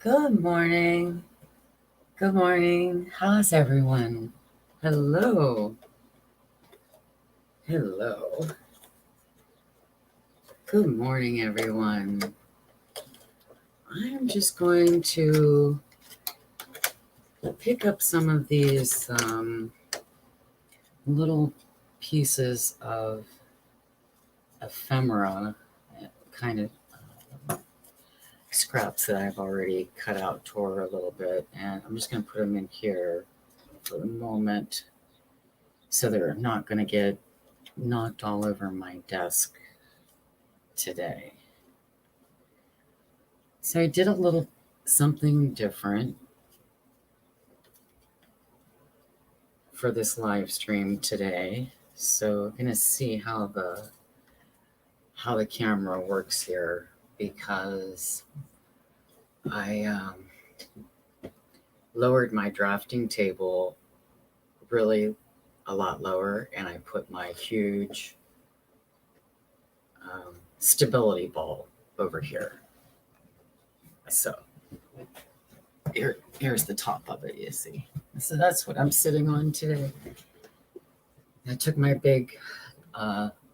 Good morning. Good morning. How's everyone? Hello. Hello. Good morning, everyone. I'm just going to pick up some of these little pieces of ephemera, kind of scraps that I've already cut out, tore a little bit, and I'm just going to put them in here for the moment so they're not going to get knocked all over my desk today. So I did a little something different for this live stream today. So I'm going to see how the camera works here, because I lowered my drafting table really a lot lower, and I put my huge stability ball over here. So here's the top of it, you see. So that's what I'm sitting on today. I took my big,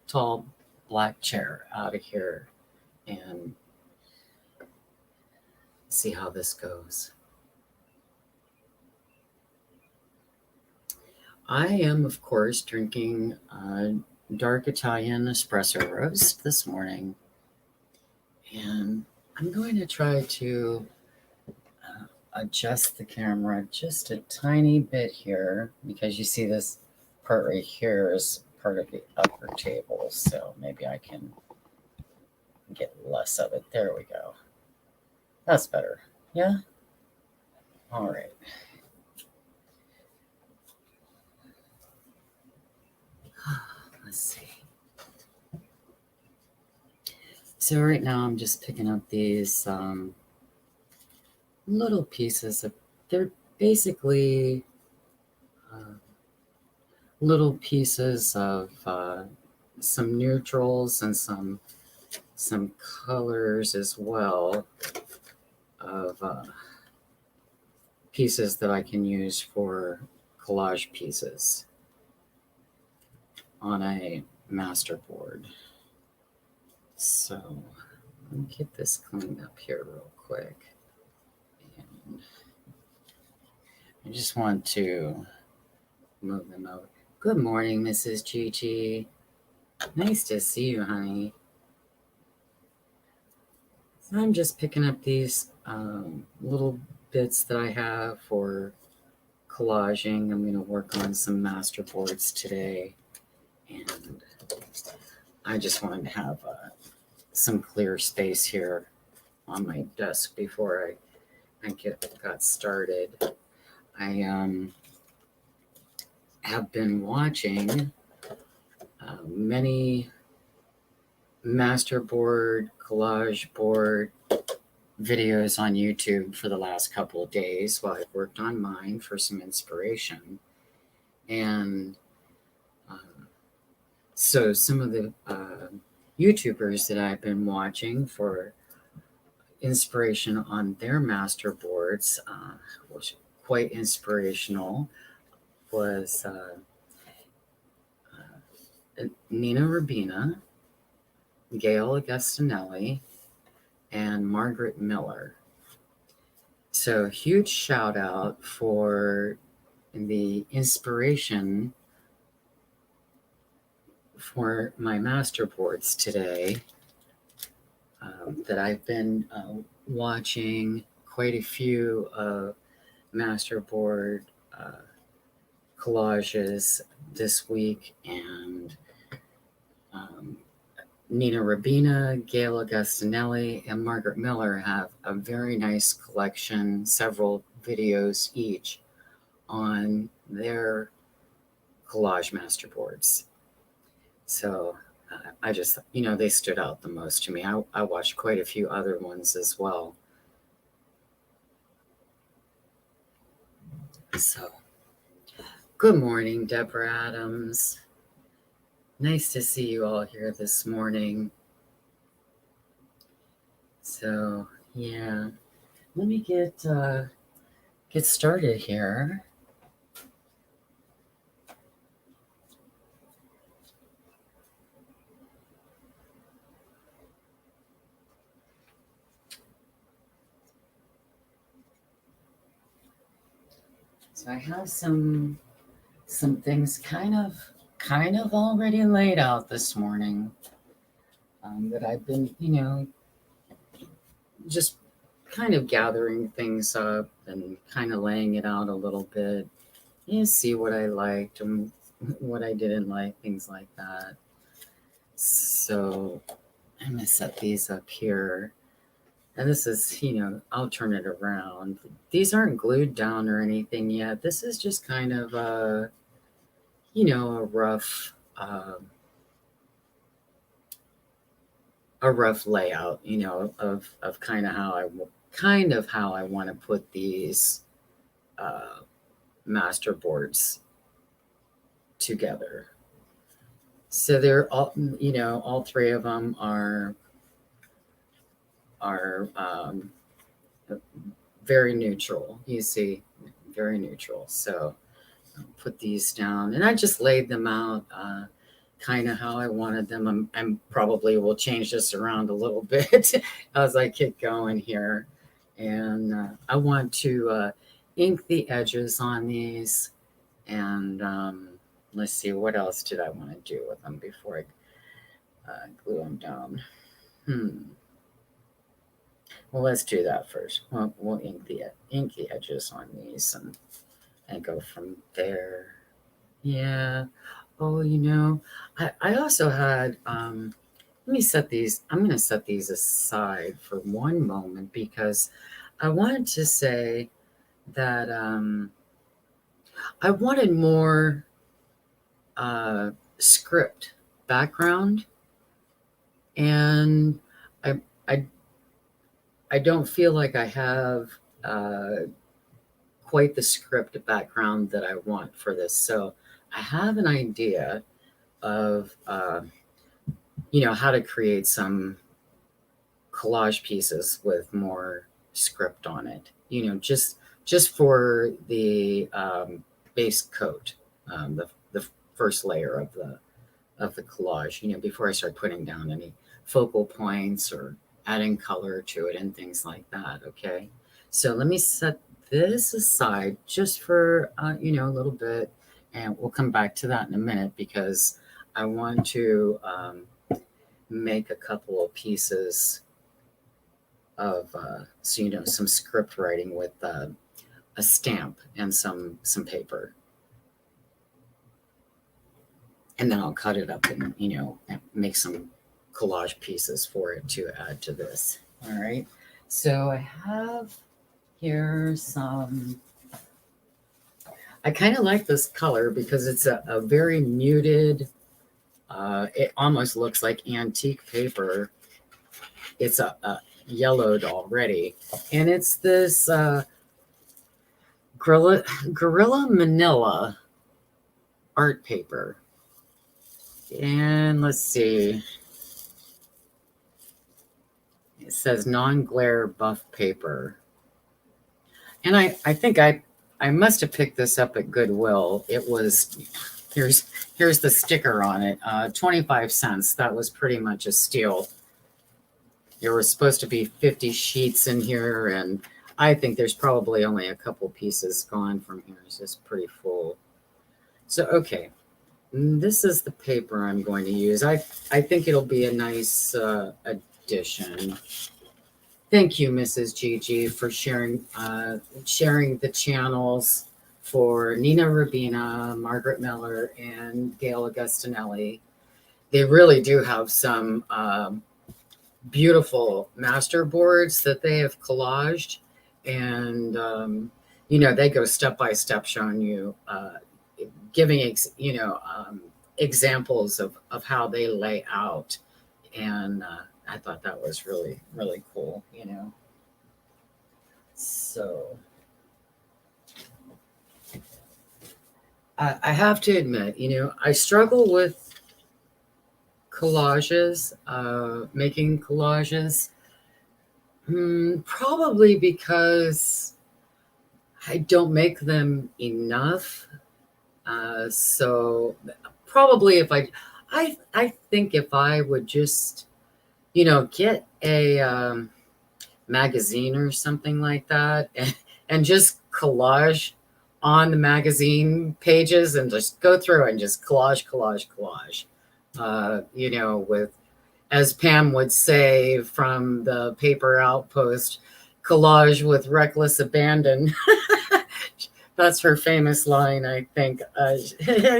tall black chair out of here and see how this goes. I am, of course, drinking dark Italian espresso roast this morning, and I'm going to try to adjust the camera just a tiny bit here, because you see this part right here is part of the upper table, so maybe I can get less of it. There we go. That's better. Yeah? All right. Let's see. So right now I'm just picking up these little pieces of, they're basically little pieces of some neutrals and some colors as well, of pieces that I can use for collage pieces on a masterboard. So let me get this cleaned up here real quick. And I just want to move them over. Good morning, Mrs. Gigi. Nice to see you, honey. So I'm just picking up these little bits that I have for collaging. I'm going to work on some masterboards today, and I just wanted to have some clear space here on my desk before I got started. I have been watching many masterboard, collage board videos on YouTube for the last couple of days while I've worked on mine for some inspiration. And so some of the YouTubers that I've been watching for inspiration on their masterboards was quite inspirational, was Nina Rabina, Gail Augustinelli, and Margaret Miller. So huge shout out for the inspiration for my masterboards today, that I've been watching quite a few masterboard collages this week, and Nina Rabina, Gail Augustinelli, and Margaret Miller have a very nice collection, several videos each, on their collage masterboards. So I just, they stood out the most to me. I watched quite a few other ones as well. So, good morning, Deborah Adams. Nice to see you all here this morning. So, yeah, let me get started here. So I have some things kind of already laid out this morning, that I've been, just kind of gathering things up and kind of laying it out a little bit. You see what I liked and what I didn't like, things like that. So I'm gonna set these up here. And this is, I'll turn it around. These aren't glued down or anything yet. This is just kind of a rough layout, of kind of how I want to put these uh, master boards together. So they're all three of them are very neutral. You see, very neutral. So I'll put these down, and I just laid them out kind of how I wanted them. I'm probably will change this around a little bit as I get going here, and I want to ink the edges on these, and let's see, what else did I want to do with them before I glue them down. Well, let's do that first. We'll ink the edges on these and go from there. Yeah. Oh, I also had let me set these. I'm going to set these aside for one moment because I wanted to say that I wanted more script background, and I I I don't feel like I have quite the script background that I want for this. So I have an idea of how to create some collage pieces with more script on it. Just for the base coat, the first layer of the collage. Before I start putting down any focal points or adding color to it and things like that. Okay, so let me set this aside just for a little bit, and we'll come back to that in a minute because I want to make a couple of pieces of some script writing with a stamp and some paper, and then I'll cut it up and make some collage pieces for it to add to this. All right, so I have here some. I kind of like this color because it's a very muted. It almost looks like antique paper. It's a yellowed already, and it's this Gorilla Manila art paper. And let's see, it says non-glare buff paper, and I think I must have picked this up at Goodwill. It was here's the sticker on it, 25 cents. That was pretty much a steal. There were supposed to be 50 sheets in here, and I think there's probably only a couple pieces gone from here. It's just pretty full. So, okay, this is the paper I'm going to use. I think it'll be a nice addition. Thank you, Mrs. Gigi, for sharing the channels for Nina Rabina, Margaret Miller, and Gail Augustinelli. They really do have some beautiful master boards that they have collaged, and they go step by step, showing you, giving examples of how they lay out, and I thought that was really, really cool. So I have to admit, I struggle with collages, making collages, Probably because I don't make them enough. So probably if I think if I would just, get a magazine or something like that and just collage on the magazine pages and just go through and just collage, with, as Pam would say from the paper outpost, collage with reckless abandon. That's her famous line, I think.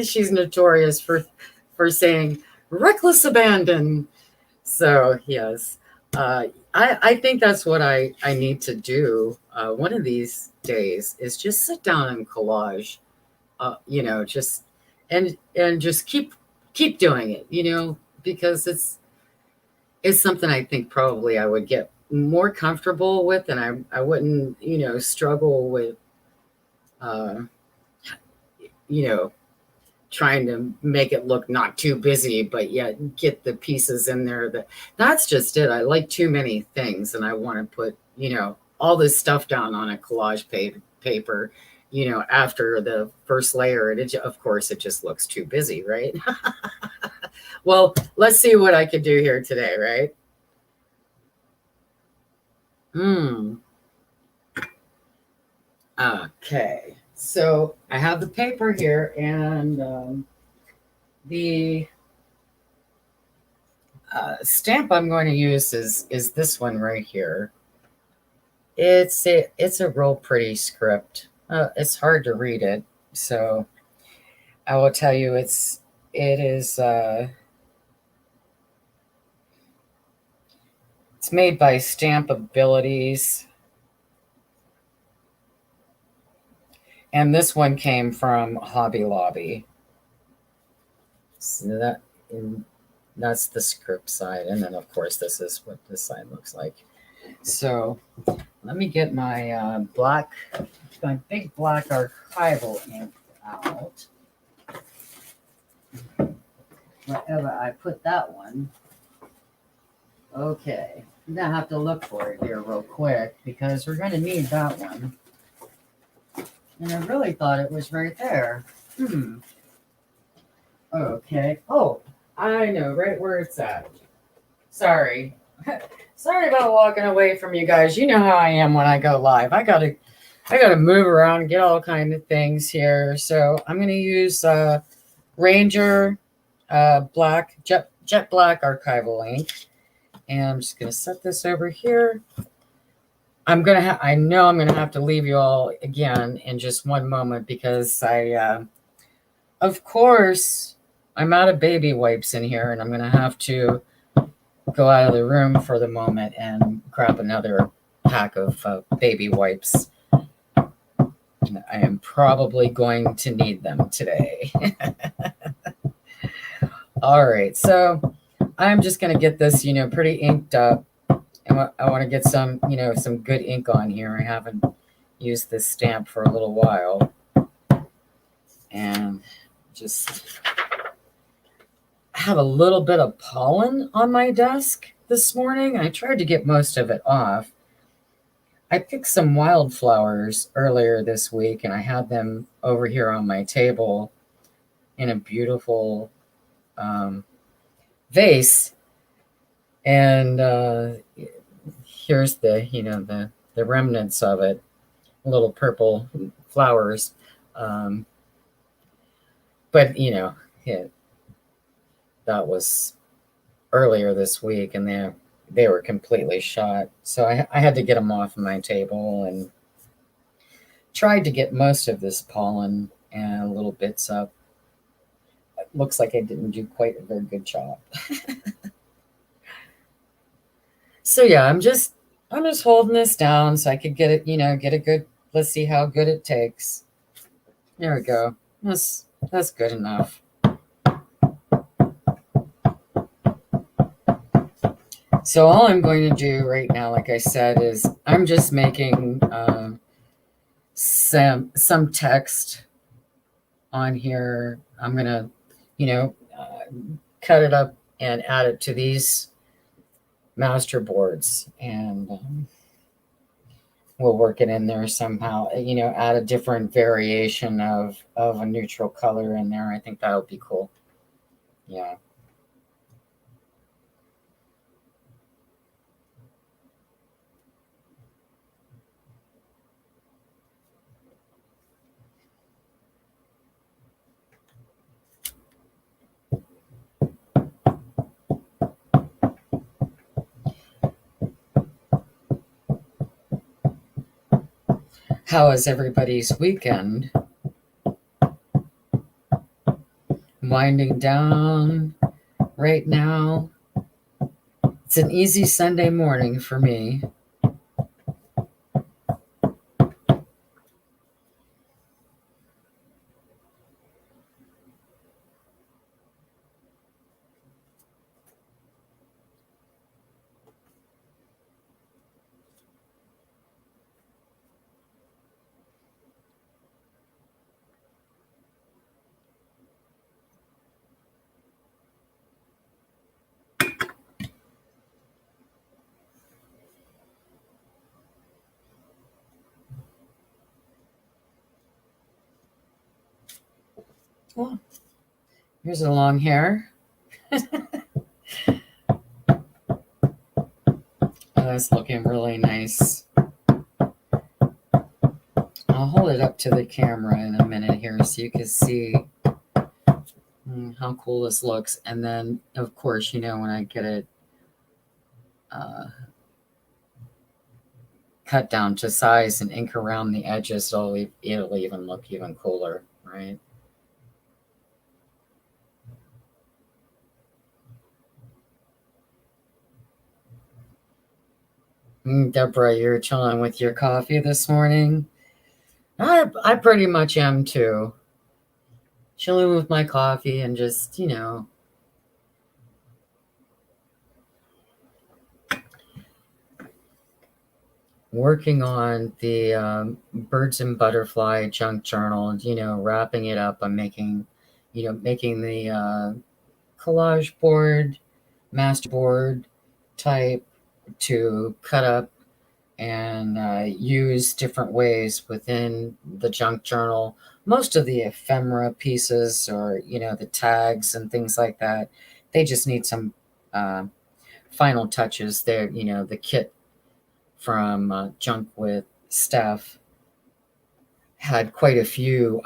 She's notorious for saying reckless abandon. So yes, I think that's what I need to do one of these days is just sit down and collage, just and just keep doing it, because it's something I think probably I would get more comfortable with, and I wouldn't struggle with uh, you know trying to make it look not too busy, but yet get the pieces in there. That's just it. I like too many things, and I want to put all this stuff down on a collage paper. After the first layer, of course it just looks too busy, right? Well, let's see what I could do here today, right? Okay, so I have the paper here, and the stamp I'm going to use is this one right here. It's a real pretty script. It's hard to read it, so I will tell you it's made by Stamp Abilities, and this one came from Hobby Lobby. So that's the script side, and then of course this is what this side looks like. So let me get my my big black archival ink out. Wherever I put that one. Okay, I'm gonna have to look for it here real quick because we're gonna need that one. And I really thought it was right there. Okay. Oh, I know right where it's at. Sorry. Sorry about walking away from you guys. You know how I am when I go live. I gotta move around and get all kind of things here. So I'm gonna use Ranger black jet black archival ink, and I'm just gonna set this over here. I know I'm gonna have to leave you all again in just one moment because of course I'm out of baby wipes in here, and I'm gonna have to go out of the room for the moment and grab another pack of baby wipes. I am probably going to need them today. All right, so I'm just going to get this, pretty inked up. And I want to get some, some good ink on here. I haven't used this stamp for a little while. And just have a little bit of pollen on my desk this morning. I tried to get most of it off. I picked some wildflowers earlier this week, and I had them over here on my table in a beautiful vase. And here's the remnants of it, little purple flowers. But that was earlier this week, and they were completely shot. So I had to get them off my table and tried to get most of this pollen and little bits up. It looks like I didn't do quite a very good job. So yeah, I'm just holding this down so I could get it, get a good, let's see how good it takes. There we go. That's good enough. So all I'm going to do right now, like I said, is I'm just making some text on here. I'm going to, cut it up and add it to these masterboards, and we'll work it in there somehow. Add a different variation of a neutral color in there. I think that would be cool. Yeah. How was everybody's weekend? Winding down right now. It's an easy Sunday morning for me. Oh, here's a long hair. That's looking really nice. I'll hold it up to the camera in a minute here so you can see how cool this looks. And then, of course, when I get it cut down to size and ink around the edges, it'll even look even cooler, right? Deborah, you're chilling with your coffee this morning? I pretty much am too. Chilling with my coffee and just, working on the birds and butterfly junk journal, wrapping it up. I'm making the collage board, masterboard type to cut up and use different ways within the junk journal. Most of the ephemera pieces, or the tags and things like that, they just need some final touches. There, the kit from Junk with Steph had quite a few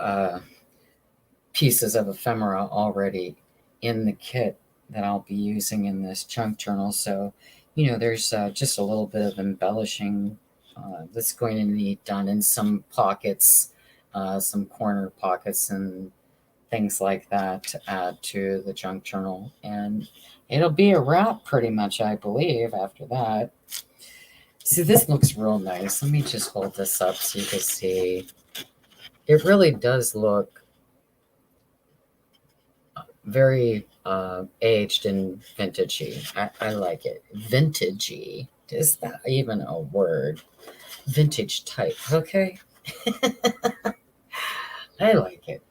pieces of ephemera already in the kit that I'll be using in this junk journal. So, there's just a little bit of embellishing that's going to need done in some pockets, some corner pockets and things like that to add to the junk journal. And it'll be a wrap pretty much, I believe, after that. See, this looks real nice. Let me just hold this up so you can see. It really does look very aged and vintagey. I like it. Vintagey. Is that even a word? Vintage type. Okay. I like it.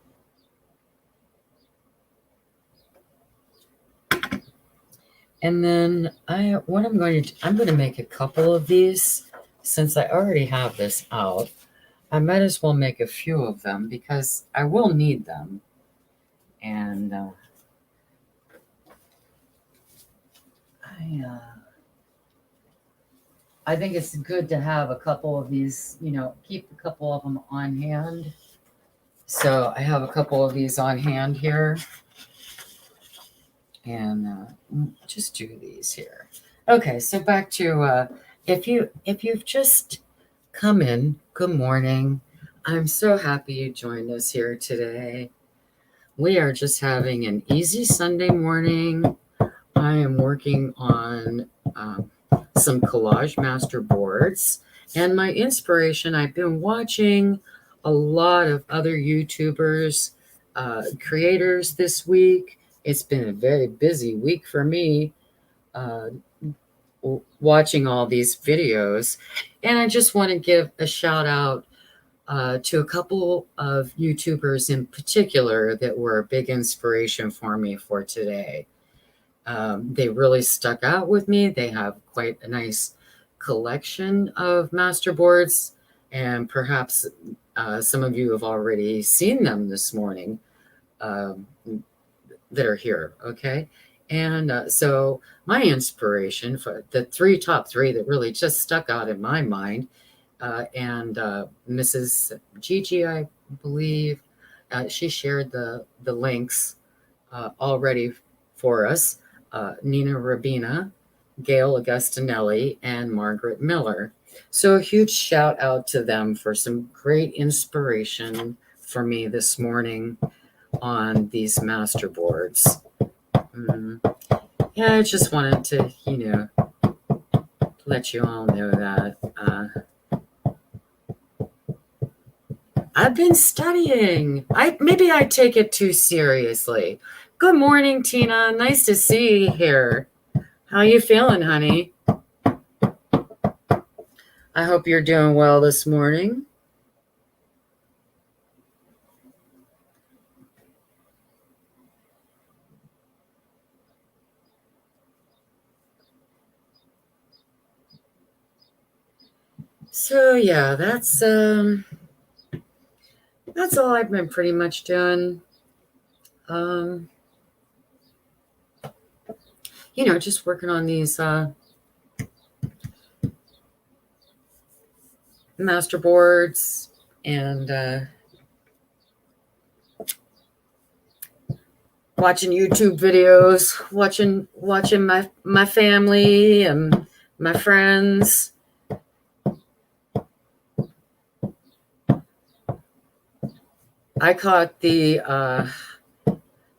And then I'm going to make a couple of these since I already have this out. I might as well make a few of them because I will need them. And I think it's good to have a couple of these, keep a couple of them on hand. So I have a couple of these on hand here. And just do these here. Okay, so back to if you've just come in, good morning. I'm so happy you joined us here today. We are just having an easy Sunday morning. I am working on some collage master boards, and my inspiration, I've been watching a lot of other YouTubers, creators this week. It's been a very busy week for me watching all these videos, and I just want to give a shout out to a couple of YouTubers in particular that were a big inspiration for me for today. They really stuck out with me. They have quite a nice collection of masterboards, and perhaps some of you have already seen them this morning that are here, okay? And so my inspiration for the top three that really just stuck out in my mind, and Mrs. Gigi, I believe, she shared the links already for us. Nina Rabina, Gail Augustinelli, and Margaret Miller. So a huge shout out to them for some great inspiration for me this morning on these masterboards. Yeah, I just wanted to, let you all know that. I've been studying. Maybe I take it too seriously. Good morning, Tina. Nice to see you here. How you feeling, honey? I hope you're doing well this morning. So yeah, that's all I've been pretty much doing. Just working on these masterboards and watching YouTube videos, watching my family and my friends. I caught the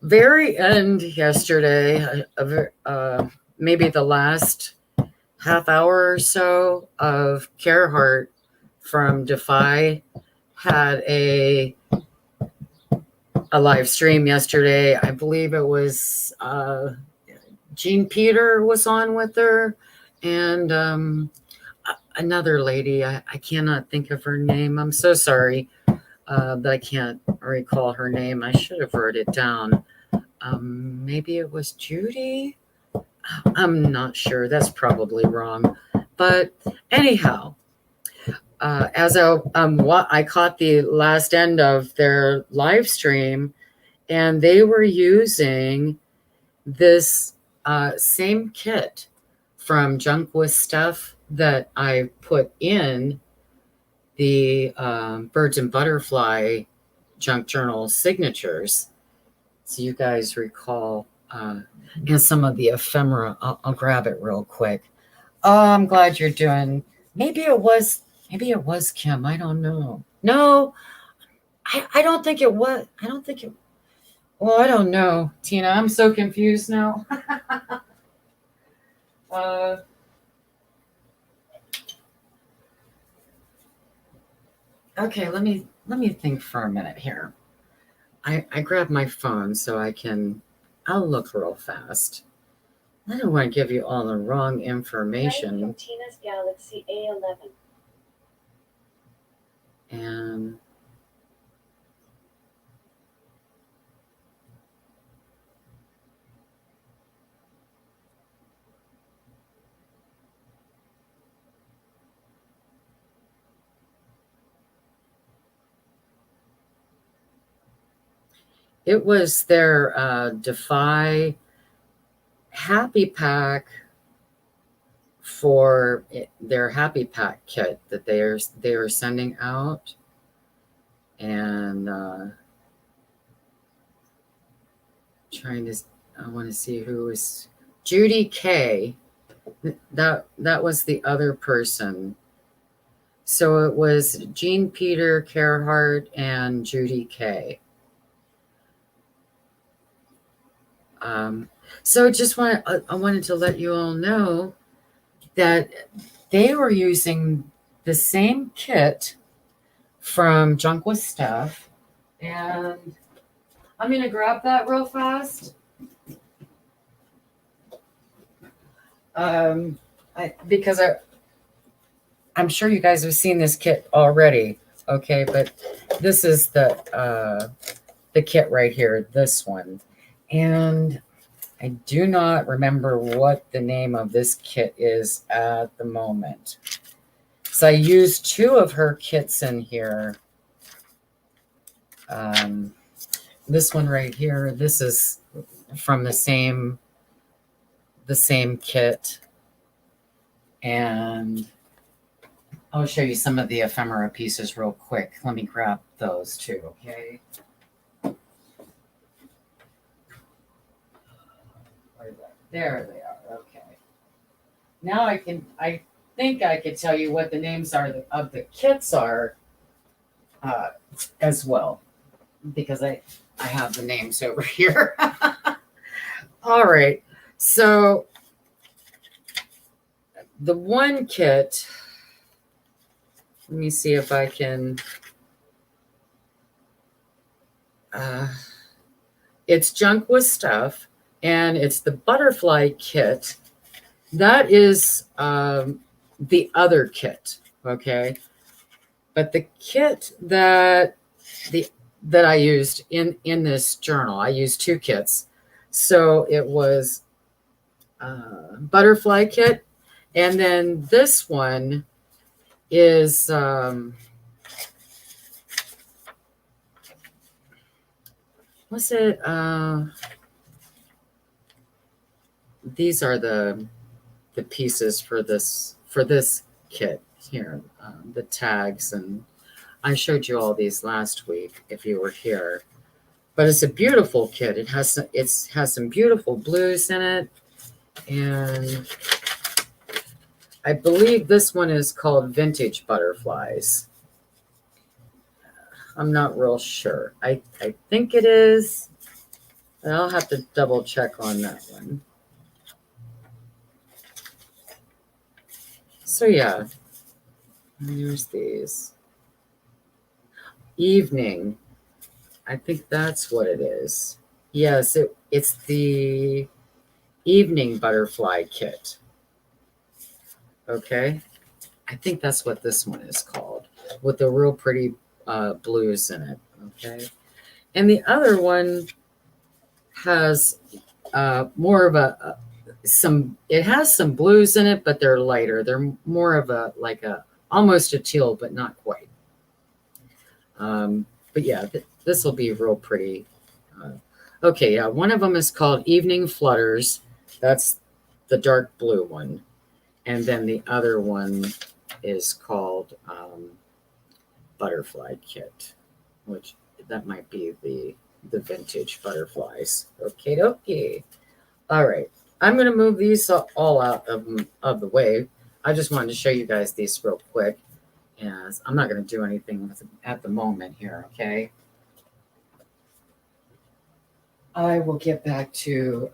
very end yesterday, maybe the last half hour or so of Gerhardt from Defy had a live stream yesterday. I believe it was Jean Peter was on with her, and another lady. I cannot think of her name. I'm so sorry that I can't recall her name. I should have wrote it down. Maybe it was Judy. I'm not sure. That's probably wrong. But anyhow, as I caught the last end of their live stream, and they were using this same kit from Junk with Stuff that I put in the Birds and Butterfly Junk Journal signatures. So you guys recall, and some of the ephemera. I'll grab it real quick. Oh, I'm glad you're doing. Maybe it was Kim. I don't know. No, I don't think it was. I don't think it. Well, I don't know, Tina. I'm so confused now. Okay, let me think for a minute here. I grabbed my phone so I'll look real fast. I don't want to give you all the wrong information. From Tina's Galaxy A11. And it was their Defy Happy Pack for their Happy Pack kit that they are sending out, and I want to see who was Judy K. That was the other person. So it was Jean Peter Gerhardt and Judy K. So I wanted to let you all know that they were using the same kit from Junk with Stuff, and I'm going to grab that real fast. Because I'm sure you guys have seen this kit already, okay? But this is the kit right here, this one. And I do not remember what the name of this kit is at the moment. So I used 2 of her kits in here. This one right here, this is from the same kit. And I'll show you some of the ephemera pieces real quick. Let me grab those too, okay? There they are, okay. Now I think I could tell you what the names are of the kits are as well, because I have the names over here. All right, so the one kit, let me see if I can, it's Junk with Stuff, and it's the butterfly kit. That is the other kit, okay? But the kit that I used in this journal, I used 2 kits. So it was butterfly kit, and then this one is what's it? These are the pieces for this kit here, the tags, and I showed you all these last week if you were here. But it's a beautiful kit. It has some beautiful blues in it, and I believe this one is called Vintage Butterflies. I'm not real sure. I think it is. I'll have to double check on that one. So yeah, there's these. Evening. I think that's what it is. Yes, it's the Evening Butterfly Kit. Okay. I think that's what this one is called, with the real pretty blues in it. Okay. And the other one has more of it has some blues in it, but they're lighter. They're more of almost a teal, but not quite. But yeah, this will be real pretty. Okay, yeah, one of them is called Evening Flutters. That's the dark blue one. And then the other one is called Butterfly Kit, which that might be the vintage butterflies. Okay. All right. I'm going to move these all out of the way. I just wanted to show you guys these real quick. And I'm not going to do anything with them at the moment here, okay? I will get back to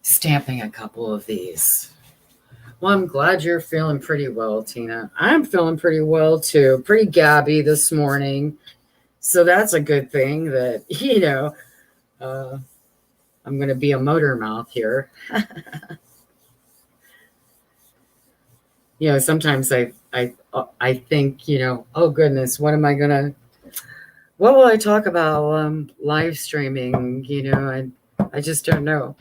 stamping a couple of these. Well, I'm glad you're feeling pretty well, Tina. I'm feeling pretty well, too. Pretty gabby this morning. So that's a good thing that, I'm going to be a motor mouth here. Sometimes I think, oh, goodness, what will I talk about live streaming? I just don't know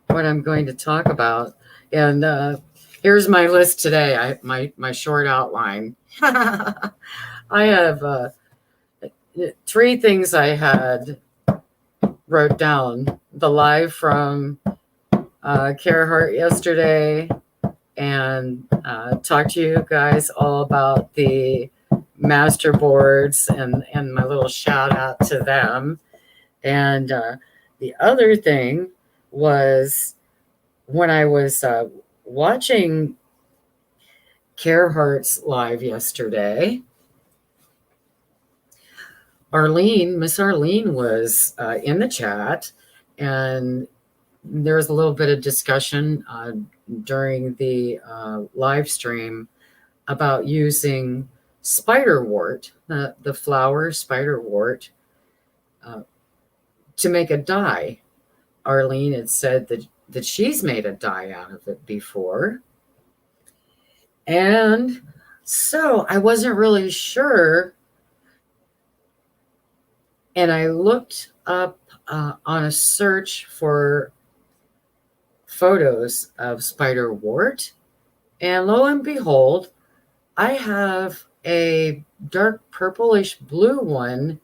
what I'm going to talk about. And here's my list today. My short outline. I have 3 things I had wrote down. The live from Carahart yesterday, and talk to you guys all about the masterboards and my little shout out to them. And the other thing was when I was watching Carehart's live yesterday, Miss Arlene was in the chat, and there was a little bit of discussion during the live stream about using spiderwort, the flower spiderwort, to make a dye. Arlene had said that she's made a dye out of it before. And so I wasn't really sure And I looked up on a search for photos of spiderwort, and lo and behold, I have a dark purplish blue one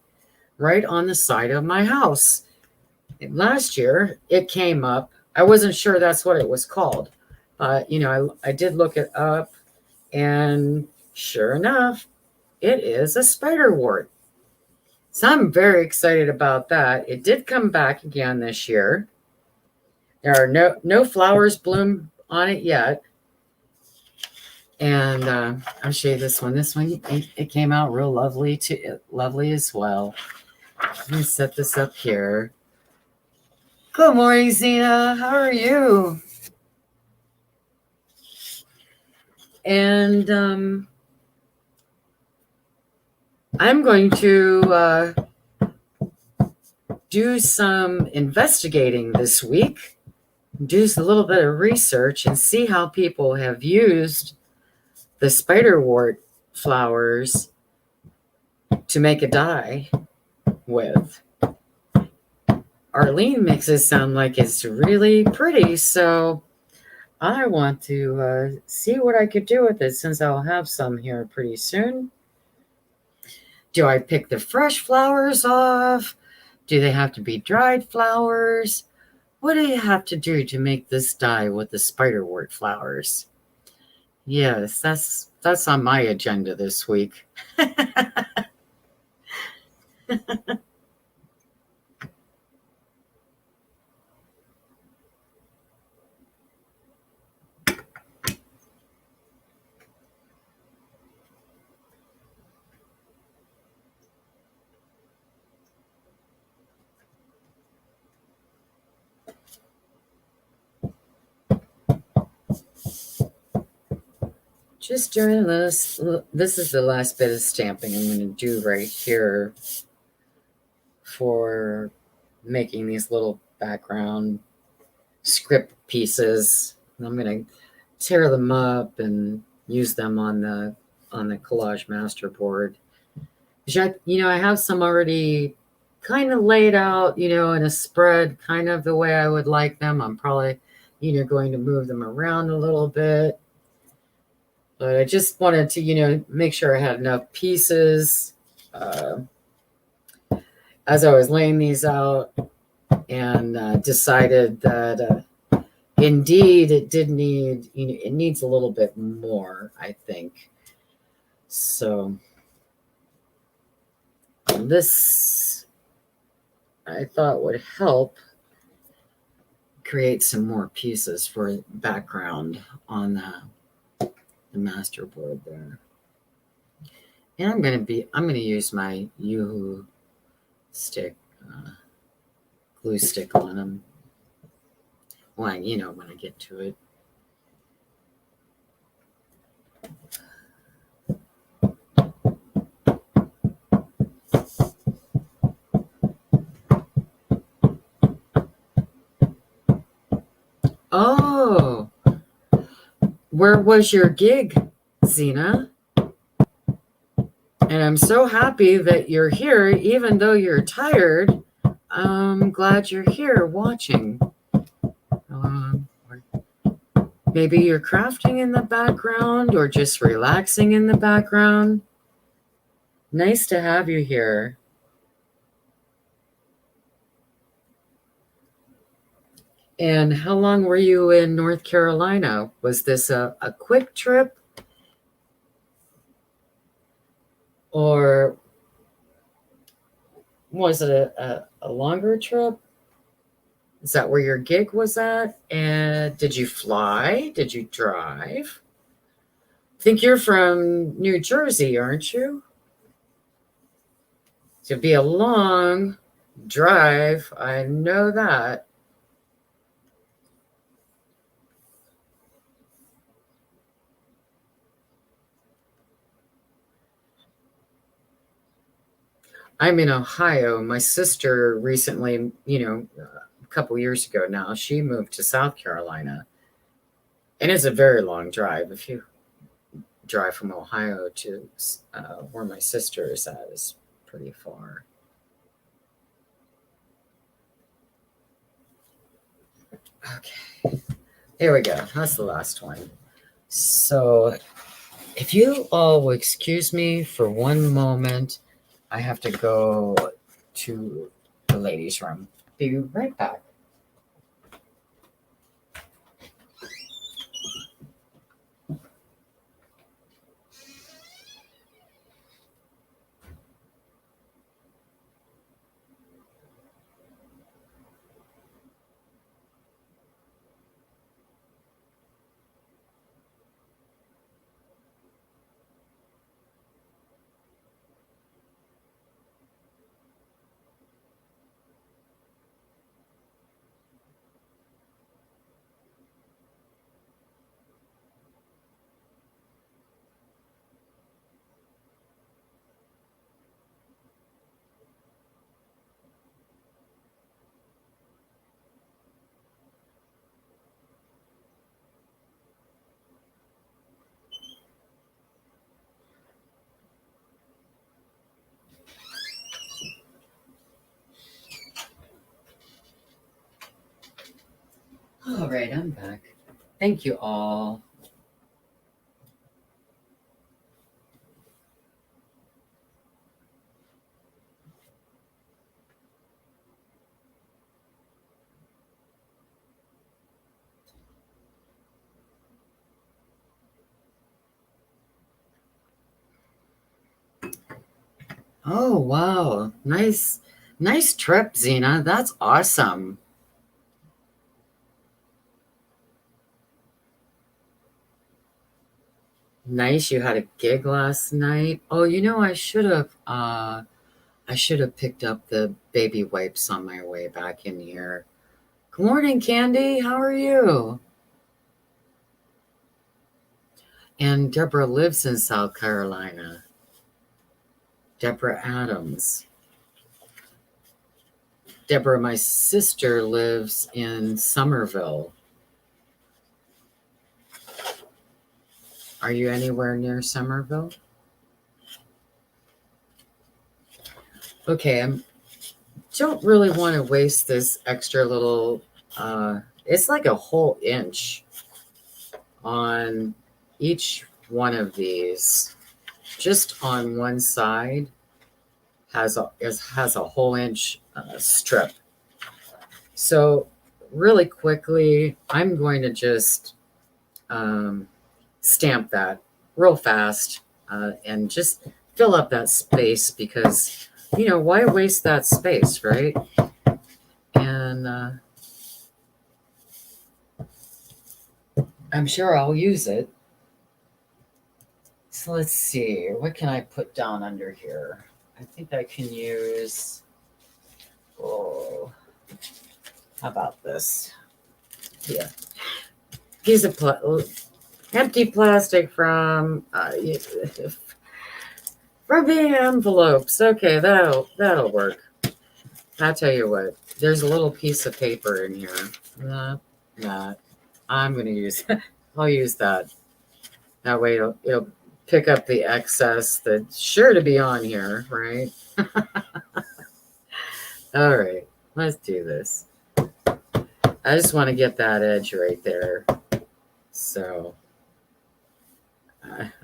right on the side of my house. And last year, it came up. I wasn't sure that's what it was called. I did look it up, and sure enough, it is a spiderwort. So I'm very excited about that. It did come back again this year. There are no flowers bloom on it yet. And I'll show you this one. This one, it came out real lovely lovely as well. Let me set this up here. Good morning, Zena. How are you? And I'm going to do some investigating this week, do a little bit of research, and see how people have used the spiderwort flowers to make a dye with. Arlene makes it sound like it's really pretty, so I want to see what I could do with it since I'll have some here pretty soon. Do I pick the fresh flowers off? Do they have to be dried flowers? What do you have to do to make this dye with the spiderwort flowers? Yes, that's on my agenda this week. Just doing this. This is the last bit of stamping I'm going to do right here for making these little background script pieces. I'm going to tear them up and use them on the collage masterboard. I have some already kind of laid out, in a spread, kind of the way I would like them. I'm probably, going to move them around a little bit. But I just wanted to, make sure I had enough pieces as I was laying these out, and decided that indeed it did need, it needs a little bit more, I think. So this, I thought, would help create some more pieces for background on the masterboard there. And I'm going to use my Yoo-hoo stick, glue stick on them when I get to it. Oh, where was your gig, Zena? And I'm so happy that you're here, even though you're tired. I'm glad you're here watching. Maybe you're crafting in the background or just relaxing in the background. Nice to have you here. And how long were you in North Carolina? Was this a quick trip? Or was it a longer trip? Is that where your gig was at? And did you fly? Did you drive? I think you're from New Jersey, aren't you? It'd be a long drive. I know that. I'm in Ohio. My sister recently, a couple years ago now, she moved to South Carolina. And it's a very long drive. If you drive from Ohio to where my sister is at, is pretty far. Okay, here we go. That's the last one. So if you all will excuse me for one moment, I have to go to the ladies' room. Be right back. All right, I'm back. Thank you all. Oh, wow. Nice trip, Zena. That's awesome. Nice you had a gig last night. Oh, I should have picked up the baby wipes on my way back in here. Good morning, Candy. How are you? And Deborah lives in South Carolina. Deborah Adams. Deborah, my sister, lives in Somerville. Are you anywhere near Somerville? Okay, I don't really want to waste this extra little, it's like a whole inch on each one of these. Just on one side has a whole inch strip. So really quickly, I'm going to just stamp that real fast and just fill up that space because, why waste that space, right? And I'm sure I'll use it. So let's see, what can I put down under here? I think I can use, how about this? Yeah. Piece of empty plastic from the envelopes. Okay, that'll work. I'll tell you what. There's a little piece of paper in here. Not. I'm gonna use. I'll use that. That way it'll pick up the excess that's sure to be on here, right? All right, let's do this. I just want to get that edge right there. So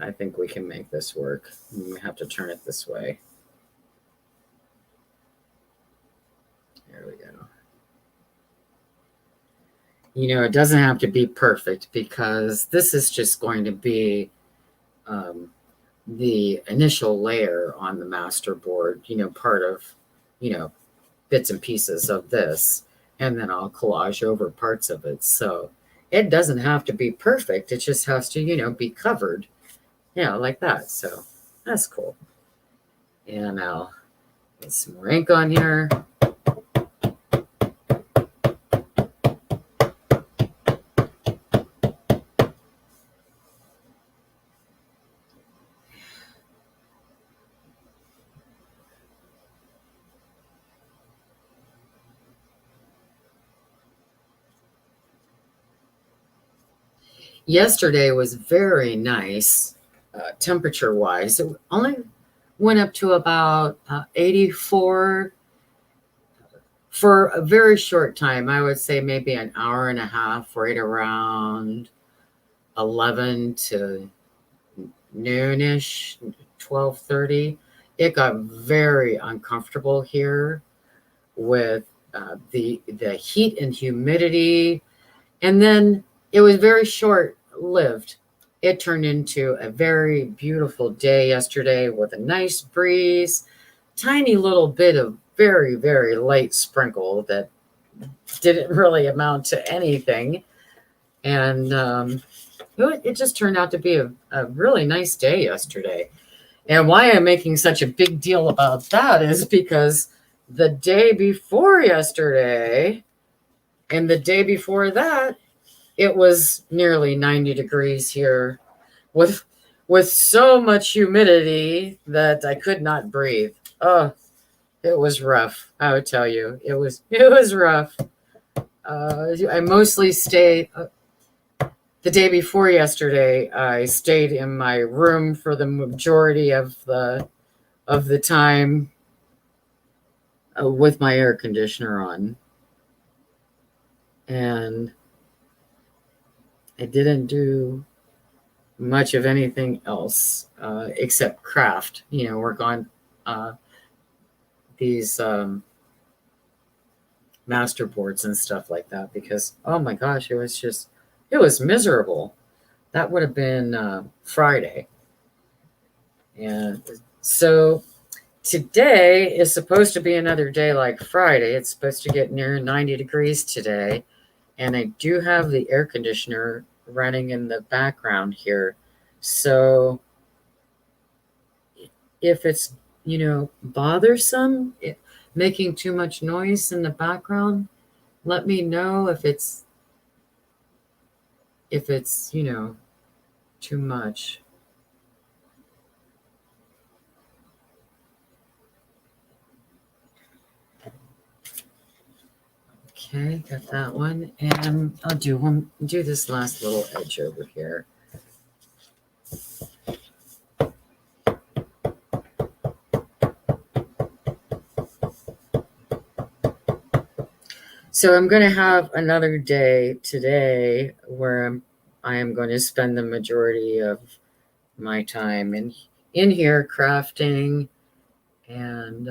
I think we can make this work. We have to turn it this way. There we go. It doesn't have to be perfect because this is just going to be the initial layer on the masterboard, part of, bits and pieces of this, and then I'll collage over parts of it. So it doesn't have to be perfect. It just has to, be covered, like that. So that's cool. And I'll get some more ink on here. Yesterday was very nice, temperature-wise. It only went up to about 84 for a very short time. I would say maybe an hour and a half, right around 11 to noonish, 12:30. It got very uncomfortable here with the heat and humidity, and then it was very short lived. It turned into a very beautiful day yesterday with a nice breeze, tiny little bit of very, very light sprinkle that didn't really amount to anything. And it just turned out to be a really nice day yesterday. And why I'm making such a big deal about that is because the day before yesterday and the day before that, it was nearly 90 degrees here with so much humidity that I could not breathe. Oh, it was rough. I would tell you, it was rough. I mostly stayed the day before yesterday. I stayed in my room for the majority of the time with my air conditioner on, and I didn't do much of anything else except craft. Work on these masterboards and stuff like that, because oh my gosh, it was miserable. That would have been Friday. And so today is supposed to be another day like Friday. It's supposed to get near 90 degrees today, and I do have the air conditioner running in the background here. So if it's bothersome, making too much noise in the background, let me know if it's too much. Okay, got that one. And I'll do this last little edge over here. So I'm going to have another day today where I am going to spend the majority of my time in here crafting and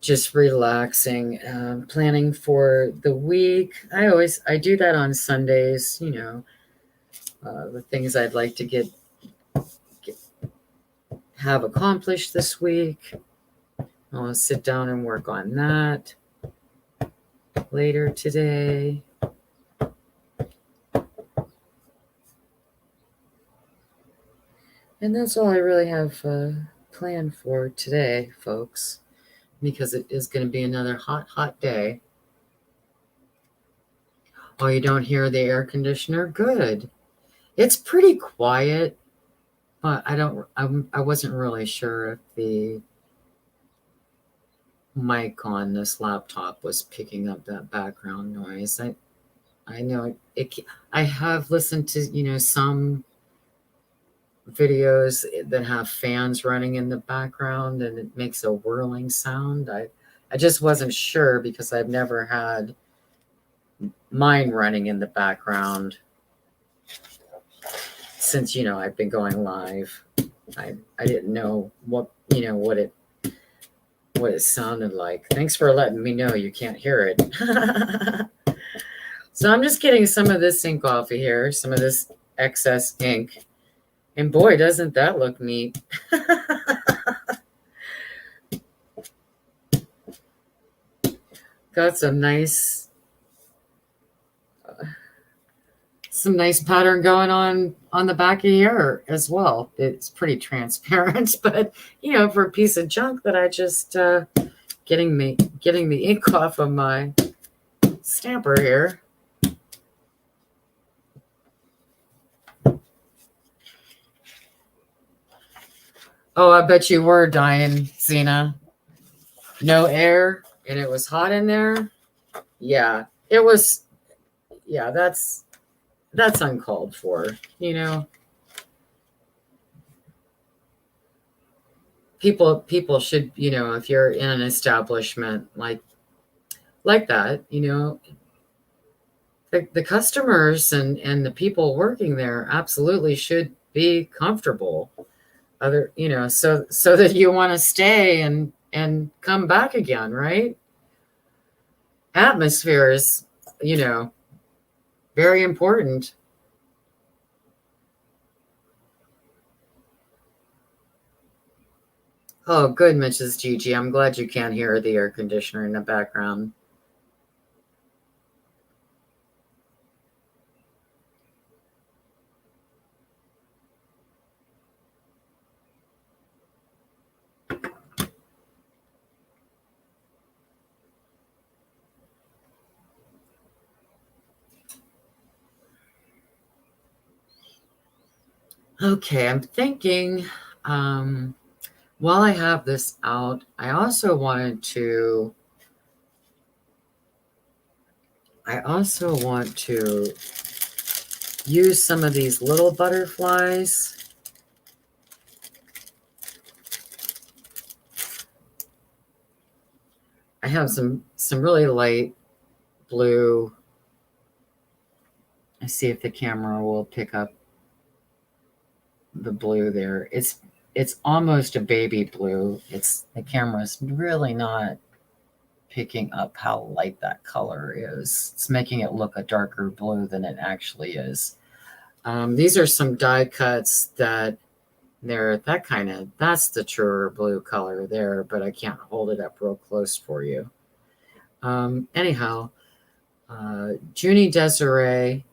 just relaxing, planning for the week. I do that on Sundays, the things I'd like to have accomplished this week. I'll sit down and work on that later today. And that's all I really have planned for today, folks, because it is going to be another hot, hot day. Oh, you don't hear the air conditioner? Good. It's pretty quiet, but I wasn't really sure if the mic on this laptop was picking up that background noise. I know I have listened to some videos that have fans running in the background and it makes a whirling sound. I just wasn't sure because I've never had mine running in the background since I've been going live. I didn't know what it sounded like. Thanks for letting me know you can't hear it. So I'm just getting some of this ink off of here, some of this excess ink. And boy, doesn't that look neat. Got some nice pattern going on the back of here as well. It's pretty transparent, but for a piece of junk that I just getting the ink off of my stamper here. Oh, I bet you were dying, Zena. No air, and it was hot in there. Yeah, it was. Yeah, that's uncalled for, people should, if you're in an establishment like that, the customers and the people working there absolutely should be comfortable. So that you want to stay and come back again, right? Atmosphere is, very important. Oh, good, Mrs. Gigi. I'm glad you can't hear the air conditioner in the background. Okay, I'm thinking, while I have this out, I also want to use some of these little butterflies. I have some really light blue. I see if the camera will pick up the blue there. It's almost a baby blue. The camera's really not picking up how light that color is. It's making it look a darker blue than it actually is. These are some die cuts that that's the truer blue color there, but I can't hold it up real close for you. Anyhow, Junie Desiree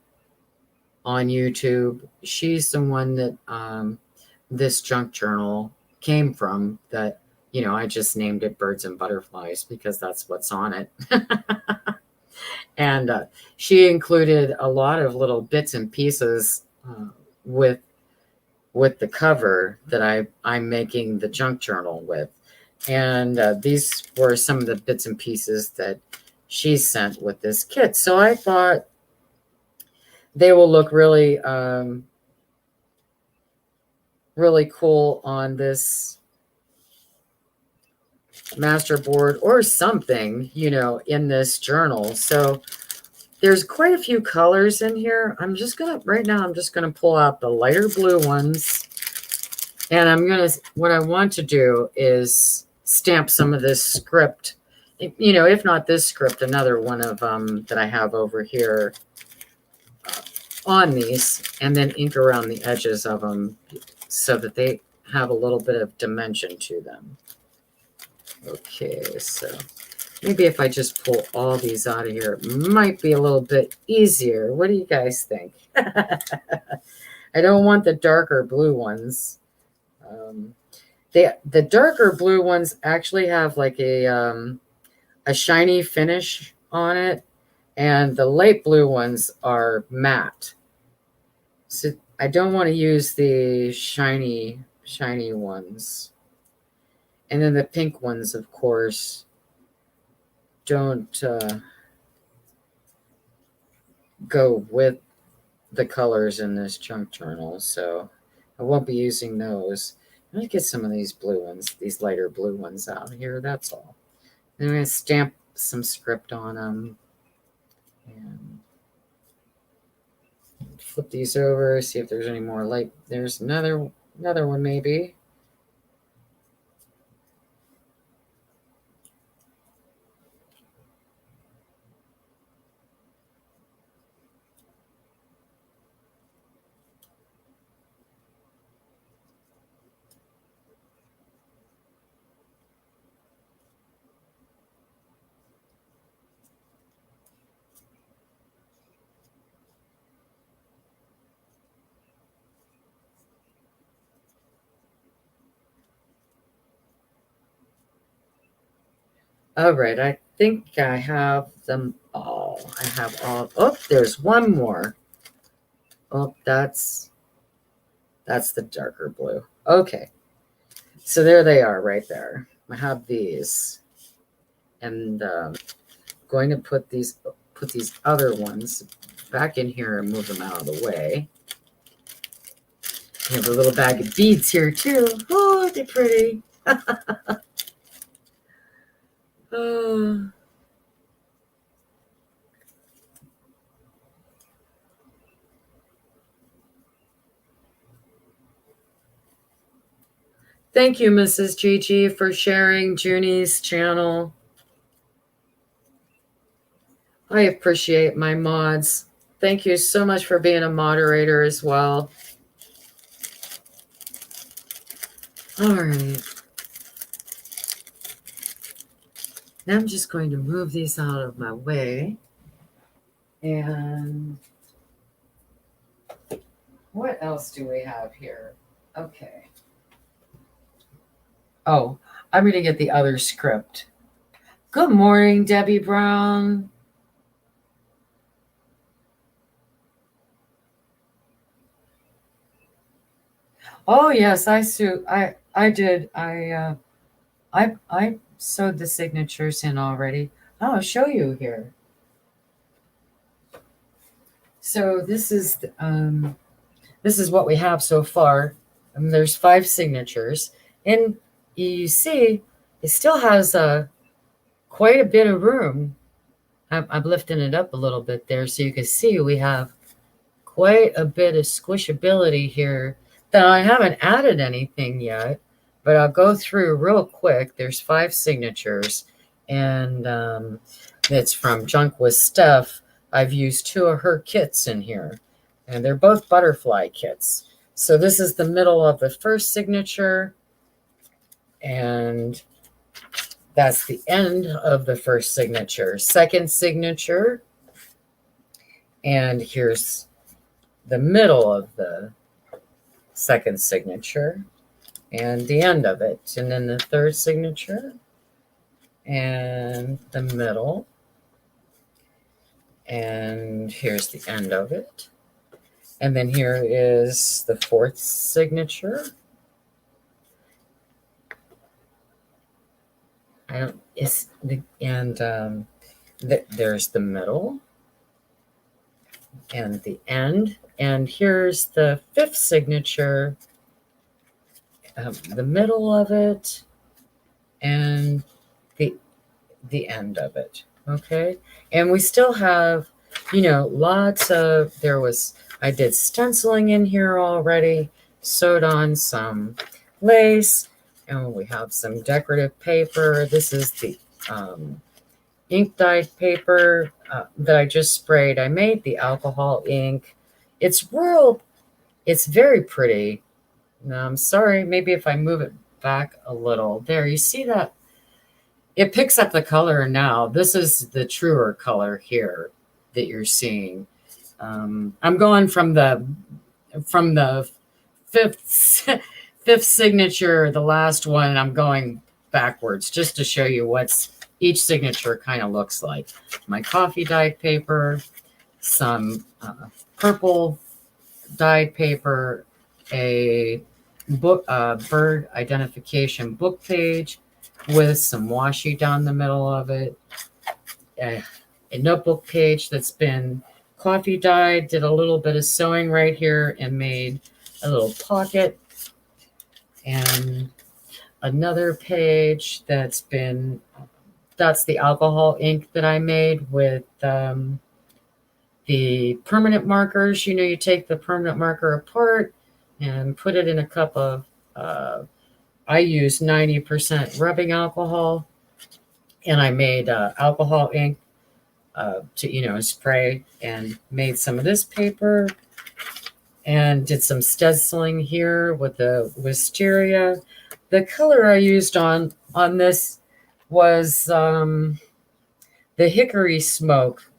on YouTube, she's the one that this junk journal came from, that I just named it Birds and Butterflies because that's what's on it. And she included a lot of little bits and pieces with the cover that I'm making the junk journal with. And these were some of the bits and pieces that she sent with this kit. So I thought they will look really, really cool on this masterboard or something, in this journal. So there's quite a few colors in here. Right now I'm just gonna pull out the lighter blue ones, and what I want to do is stamp some of this script, if not this script, another one of that I have over here on these, and then ink around the edges of them so that they have a little bit of dimension to them. Okay, so maybe if I just pull all these out of here, it might be a little bit easier. What do you guys think? I don't want the darker blue ones. The darker blue ones actually have like a shiny finish on it, and the light blue ones are matte. So I don't want to use the shiny ones. And then the pink ones, of course, don't go with the colors in this junk journal, so I won't be using those. Let me get some of these blue ones, these lighter blue ones out here, that's all. Then I'm going to stamp some script on them. And flip these over, see if there's any more light. There's another one maybe. All right, I think I have them all. I have all. Oh, there's one more. Oh, that's the darker blue. Okay, so there they are right there. I have these, and going to put these other ones back in here and move them out of the way. I have a little bag of beads here too. Oh, they're pretty. Oh. Thank you, Mrs. Gigi, for sharing Junie's channel. I appreciate my mods. Thank you so much for being a moderator as well. All right. Now I'm just going to move these out of my way. And what else do we have here? Okay. Oh, I'm going to get the other script. Good morning, Debbie Brown. Oh yes, I did. I sewed the signatures in already. I'll show you here. So this is what we have so far. There's 5 signatures, and you see it still has quite a bit of room. I'm lifting it up a little bit there so you can see we have quite a bit of squishability here that I haven't added anything yet, but I'll go through real quick. There's 5 signatures, and it's from Junk with Steph. I've used 2 of her kits in here, and they're both butterfly kits. So this is the middle of the first signature, and that's the end of the first signature. Second signature, and here's the middle of the second signature and the end of it. And then the third signature and the middle. And here's the end of it. And then here is the fourth signature. There's the middle and the end. And here's the fifth signature, the middle of it, and the end of it. Okay, and we still have, lots of. I did stenciling in here already, sewed on some lace, and we have some decorative paper. This is the ink dyed paper that I just sprayed. I made the alcohol ink. It's very pretty. Now, I'm sorry, maybe if I move it back a little. There, you see that? It picks up the color now. This is the truer color here that you're seeing. I'm going from the fifth signature, the last one, I'm going backwards just to show you what each signature kind of looks like. My coffee dyed paper, some purple dyed paper, a book, bird identification book page with some washi down the middle of it, a notebook page that's been coffee dyed, did a little bit of sewing right here and made a little pocket, and another page that's the alcohol ink that I made with the permanent markers. You take the permanent marker apart and put it in a cup of, I use 90% rubbing alcohol, and I made alcohol ink to, spray, and made some of this paper and did some stenciling here with the wisteria. The color I used on this was the Hickory Smoke,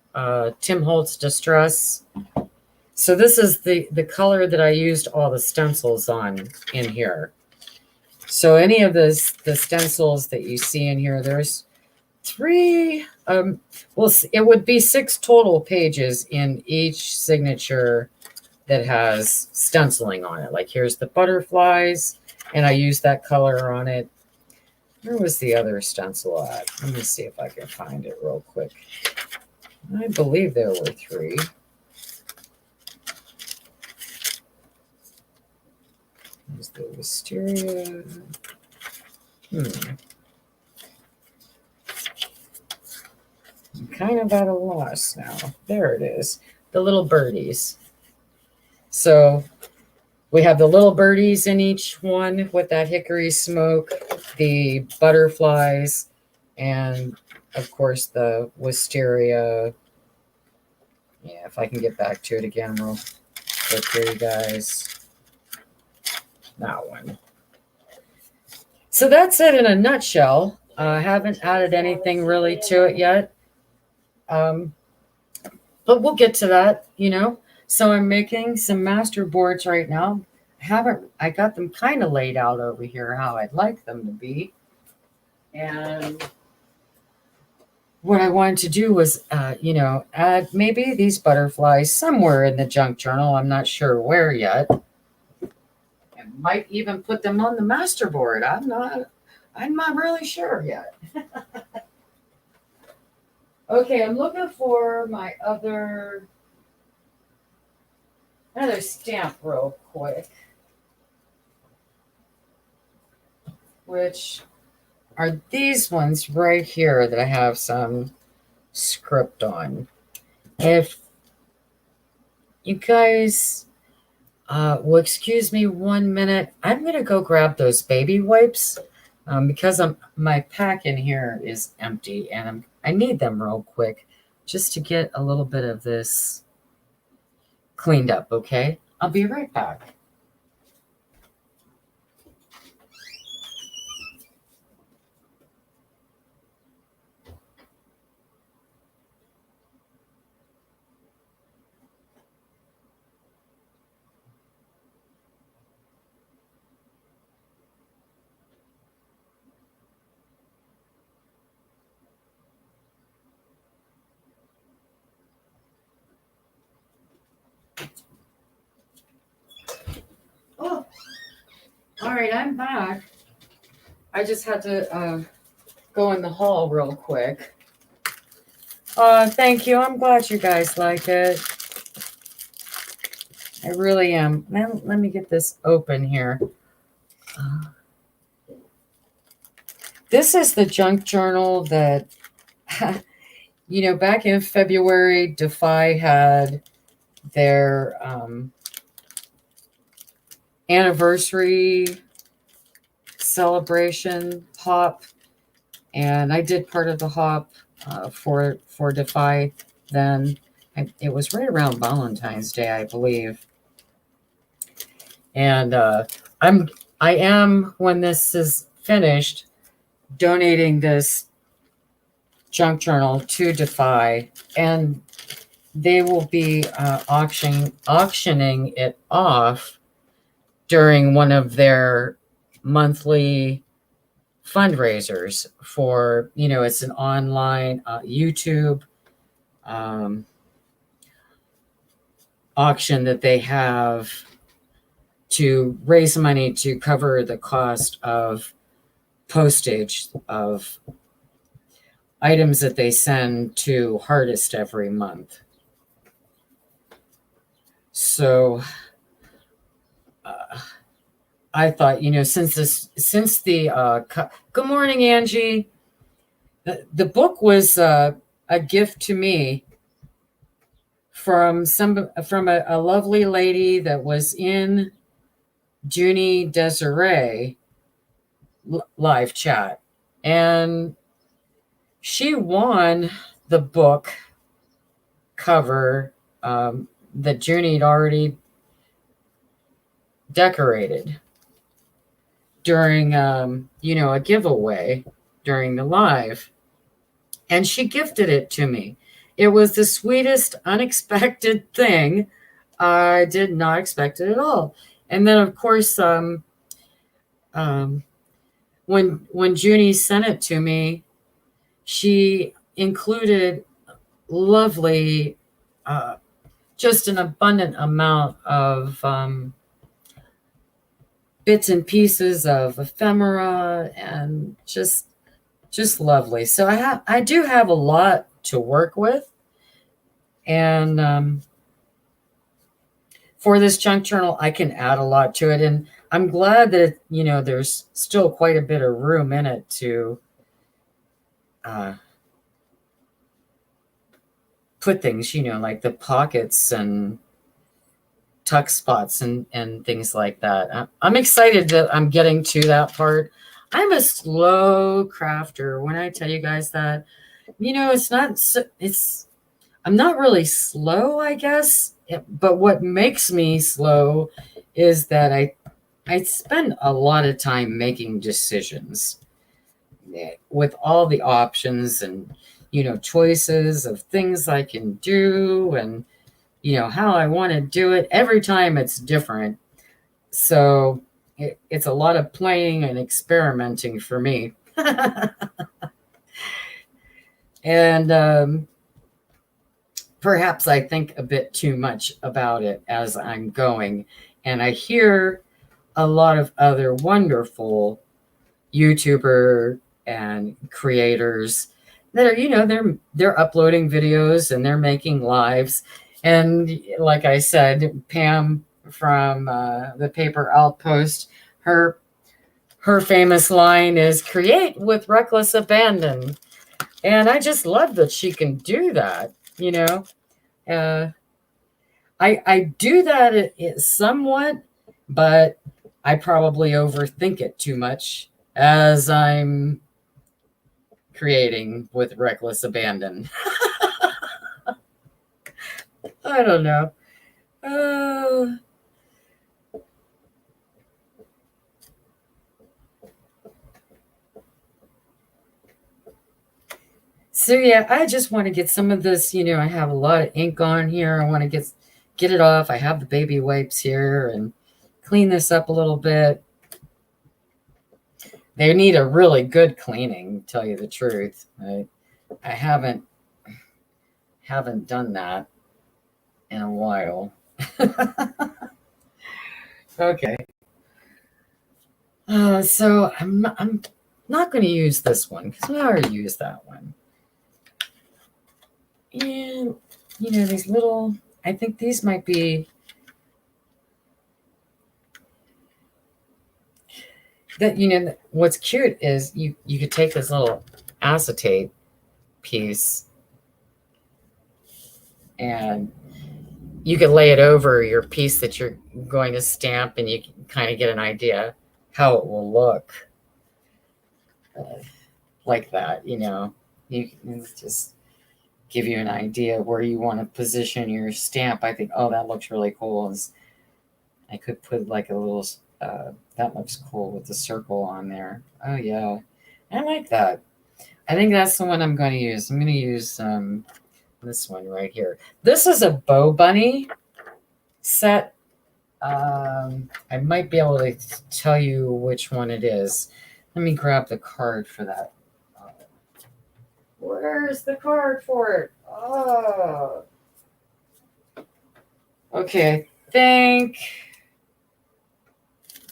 Tim Holtz Distress. So this is the color that I used all the stencils on in here. So any of the stencils that you see in here, there's 3, it would be 6 total pages in each signature that has stenciling on it. Like here's the butterflies, and I used that color on it. Where was the other stencil at? Let me see if I can find it real quick. I believe there were 3. There's the wisteria. I'm kind of at a loss now. There it is. The little birdies. So we have the little birdies in each one with that hickory smoke, the butterflies, and of course the wisteria. Yeah, if I can get back to it again real quick here, you guys. That one. So that's it in a nutshell. I haven't added anything really to it yet. But we'll get to that, you know. So I'm making some master boards right now. I got them kind of laid out over here how I'd like them to be. And what I wanted to do was, add maybe these butterflies somewhere in the junk journal. I'm not sure where yet. I might even put them on the master board. I'm not really sure yet. Okay, I'm looking for my another stamp real quick, which are these ones right here that I have some script on. If you guys will excuse me 1 minute, I'm going to go grab those baby wipes because my pack in here is empty and I need them real quick just to get a little bit of this cleaned up, okay? I'll be right back. Oh, all right, I'm back. I just had to go in the hall real quick. Thank you. I'm glad you guys like it. I really am. Let me get this open here. This is the junk journal that, back in February, Defy had their anniversary celebration hop, and I did part of the hop for Defy then. It was right around Valentine's Day, I believe. And I am, when this is finished, donating this junk journal to Defy, and they will be auctioning it off during one of their monthly fundraisers for, it's an online YouTube auction that they have to raise money to cover the cost of postage of items that they send to Hardest every month. So I thought, since the good morning, Angie. The book was a gift to me from a lovely lady that was in Junie Desiree live chat, and she won the book cover that Junie had already decorated during a giveaway during the live, and she gifted it to me. It was the sweetest unexpected thing. I did not expect it at all. And then of course when Junie sent it to me, she included lovely just an abundant amount of bits and pieces of ephemera, and just lovely. So I do have a lot to work with, and for this junk journal, I can add a lot to it. And I'm glad that, there's still quite a bit of room in it to put things, like the pockets and tuck spots and things like that. I'm excited that I'm getting to that part. I'm a slow crafter. When I tell you guys that, I'm not really slow, I guess. But what makes me slow is that I spend a lot of time making decisions with all the options and, choices of things I can do and, how I want to do it. Every time it's different. So it's a lot of playing and experimenting for me. And perhaps I think a bit too much about it as I'm going. And I hear a lot of other wonderful YouTuber and creators that are, they're uploading videos and they're making lives. And like I said, Pam from the Paper Outpost, her famous line is "create with reckless abandon," and I just love that she can do that. I do that somewhat, but I probably overthink it too much as I'm creating with reckless abandon. I don't know. So yeah, I just want to get some of this, I have a lot of ink on here. I want to get it off. I have the baby wipes here and clean this up a little bit. They need a really good cleaning, to tell you the truth. I haven't done that in a while. Okay. So I'm not going to use this one because we already used that one. And these little, I think these might be that. What's cute is you could take this little acetate piece and you could lay it over your piece that you're going to stamp, and you can kind of get an idea how it will look like that. You can just give you an idea where you want to position your stamp. I think, oh, that looks really cool. I could put like a little, that looks cool with the circle on there. Oh yeah, I like that. I think that's the one I'm going to use. I'm going to use this one right here. This is a Bow Bunny set. I might be able to tell you which one it is. Let me grab the card for that. Where's the card for it? Oh. Okay, I think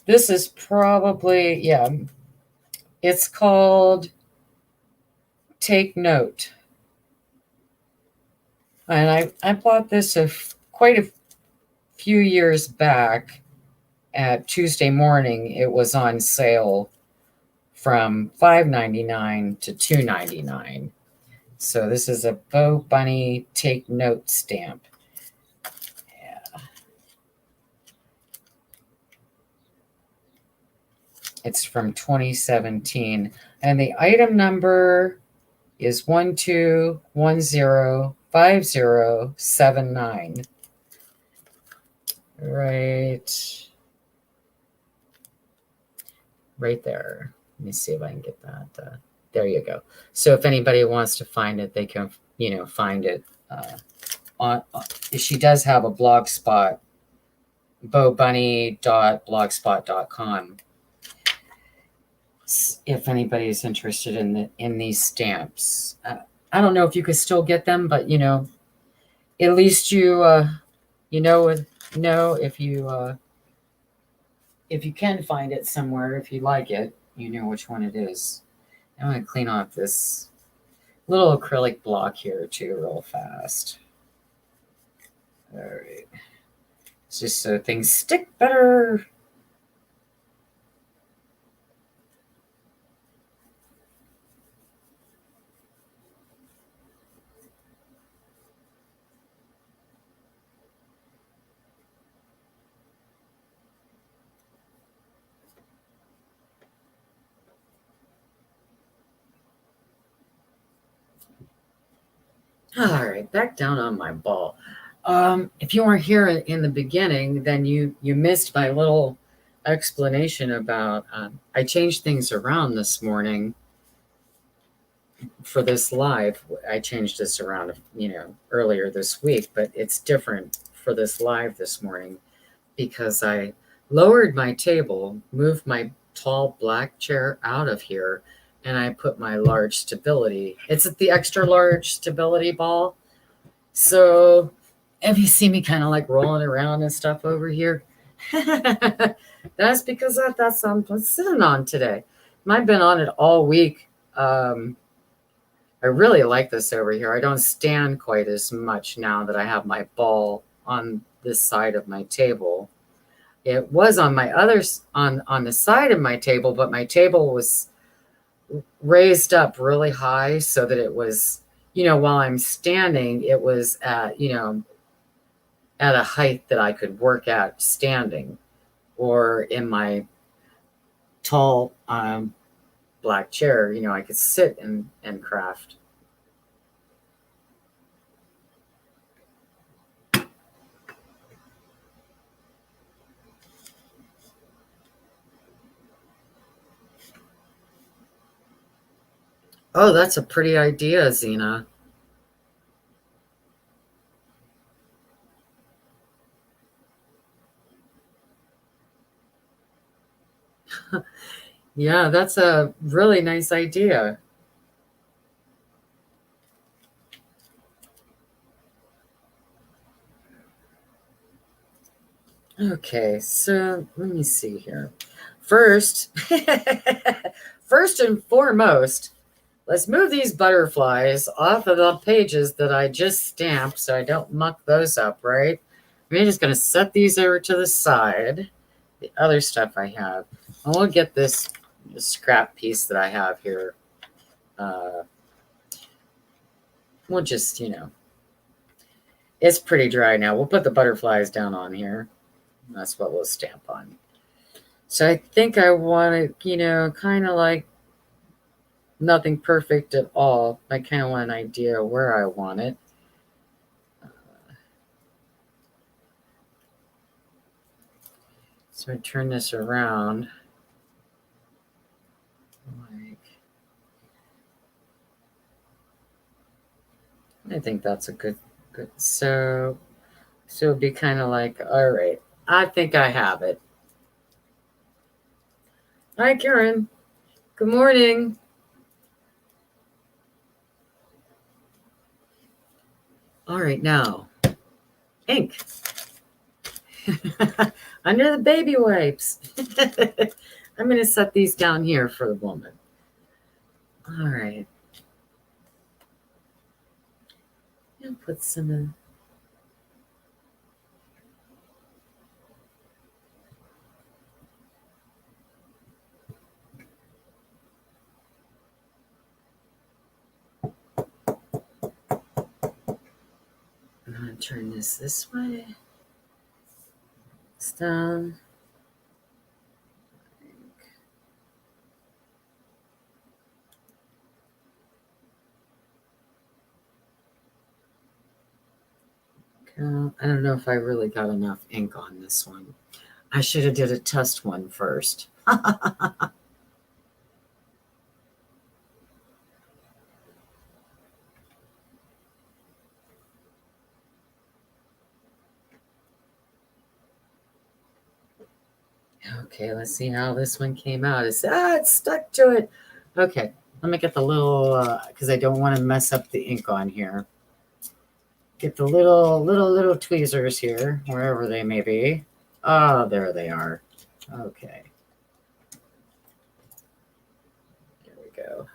this is probably, yeah, it's called Take Note. And I bought this quite a few years back at Tuesday morning. It was on sale from $5.99 to $2.99. So this is a Bow Bunny Take Note stamp. Yeah. It's from 2017. And the item number is 12105079. Right there. Let me see if I can get that. There you go. So if anybody wants to find it, they can, find it. She does have a blog spot, bowbunny.blogspot.com. If anybody's interested in these stamps, I don't know if you could still get them, but at least you know if you can find it somewhere, if you like it, you know which one it is. I'm going to clean off this little acrylic block here too real fast. All right. just so things stick better. All right, back down on my ball. If you weren't here in the beginning, then you missed my little explanation about I changed things around this morning for this live. I changed this around, earlier this week, but it's different for this live this morning because I lowered my table, moved my tall black chair out of here, and I put my large stability. It's the extra large stability ball. So if you see me kind of like rolling around and stuff over here, that's because that's what I'm sitting on today. I've been on it all week. I really like this over here. I don't stand quite as much now that I have my ball on this side of my table. It was on my on the side of my table, but my table was raised up really high so that it was, while I'm standing, it was at a height that I could work at standing, or in my tall black chair, I could sit and craft. Oh, that's a pretty idea, Zena. Yeah, that's a really nice idea. Okay, so let me see here. First, first and foremost, let's move these butterflies off of the pages that I just stamped so I don't muck those up, right? I'm just going to set these over to the side, the other stuff I have. And we'll get this scrap piece that I have here. We'll just, it's pretty dry now. We'll put the butterflies down on here. That's what we'll stamp on. So I think I want to, kind of like nothing perfect at all. I kind of want an idea where I want it. So I turn this around. I think that's a good. So it'd be kind of like, all right, I think I have it. Hi, Karen. Good morning. All right, now, ink. Under the baby wipes. I'm going to set these down here for the moment. All right. And put some in. I'm going to turn this way. It's down. I don't know if I really got enough ink on this one. I should have did a test one first. Okay, let's see how this one came out. It's stuck to it. Okay, let me get the little, because I don't want to mess up the ink on here. Get the little tweezers here, wherever they may be. Oh, there they are. Okay. There we go.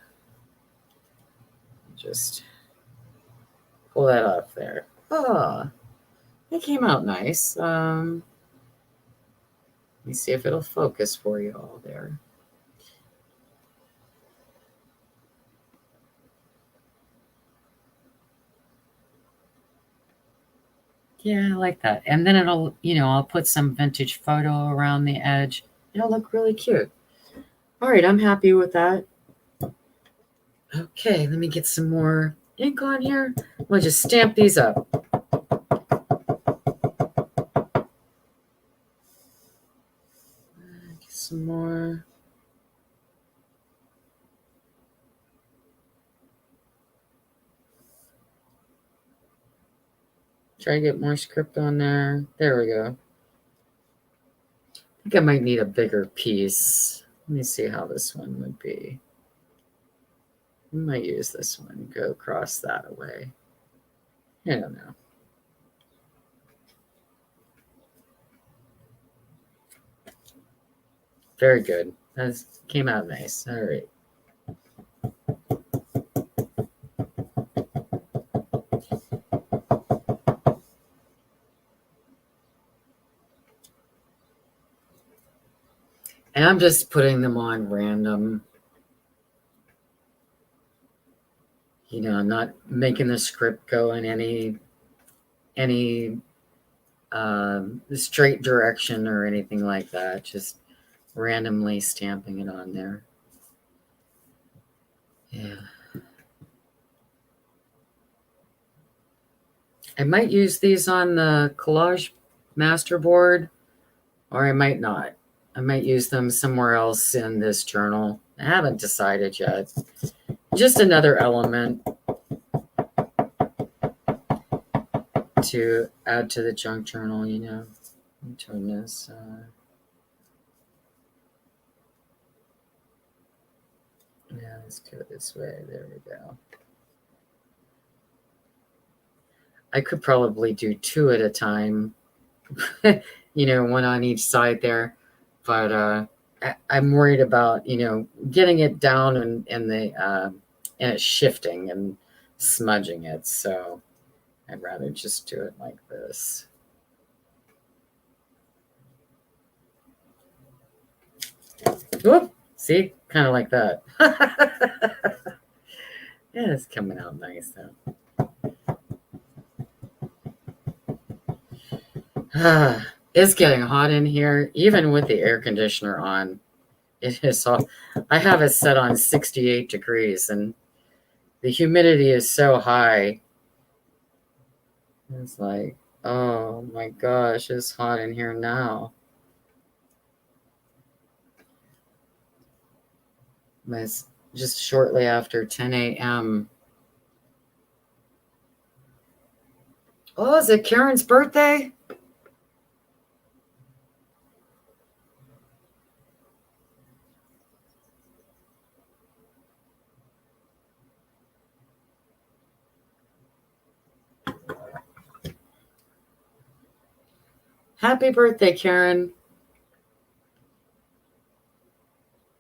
Just pull that off there. Oh, it came out nice. me see if it'll focus for you all there. Yeah, I like that. And then it'll, I'll put some vintage photo around the edge. It'll look really cute. All right, I'm happy with that. Okay, let me get some more ink on here. I'm going to just stamp these up. Get some more. Try to get more script on there. There we go. I think I might need a bigger piece. Let me see how this one would be. I might use this one, go across that way. I don't know. Very good. That came out nice. All right. And I'm just putting them on random. I'm not making the script go in any straight direction or anything like that. Just randomly stamping it on there. Yeah. I might use these on the collage masterboard, or I might not. I might use them somewhere else in this journal. I haven't decided yet. Just another element to add to the junk journal, Turn this. Yeah, let's go this way. There we go. I could probably do 2 at a time, one on each side there. But I'm worried about, getting it down and it's shifting and smudging it. So I'd rather just do it like this. Whoop! See? Kind of like that. Yeah, it's coming out nice though. It's getting hot in here, even with the air conditioner on. It is hot. I have it set on 68 degrees, and the humidity is so high. It's like, oh my gosh, it's hot in here now. It's just shortly after 10 a.m. Oh, is it Karen's birthday? Happy birthday, Karen.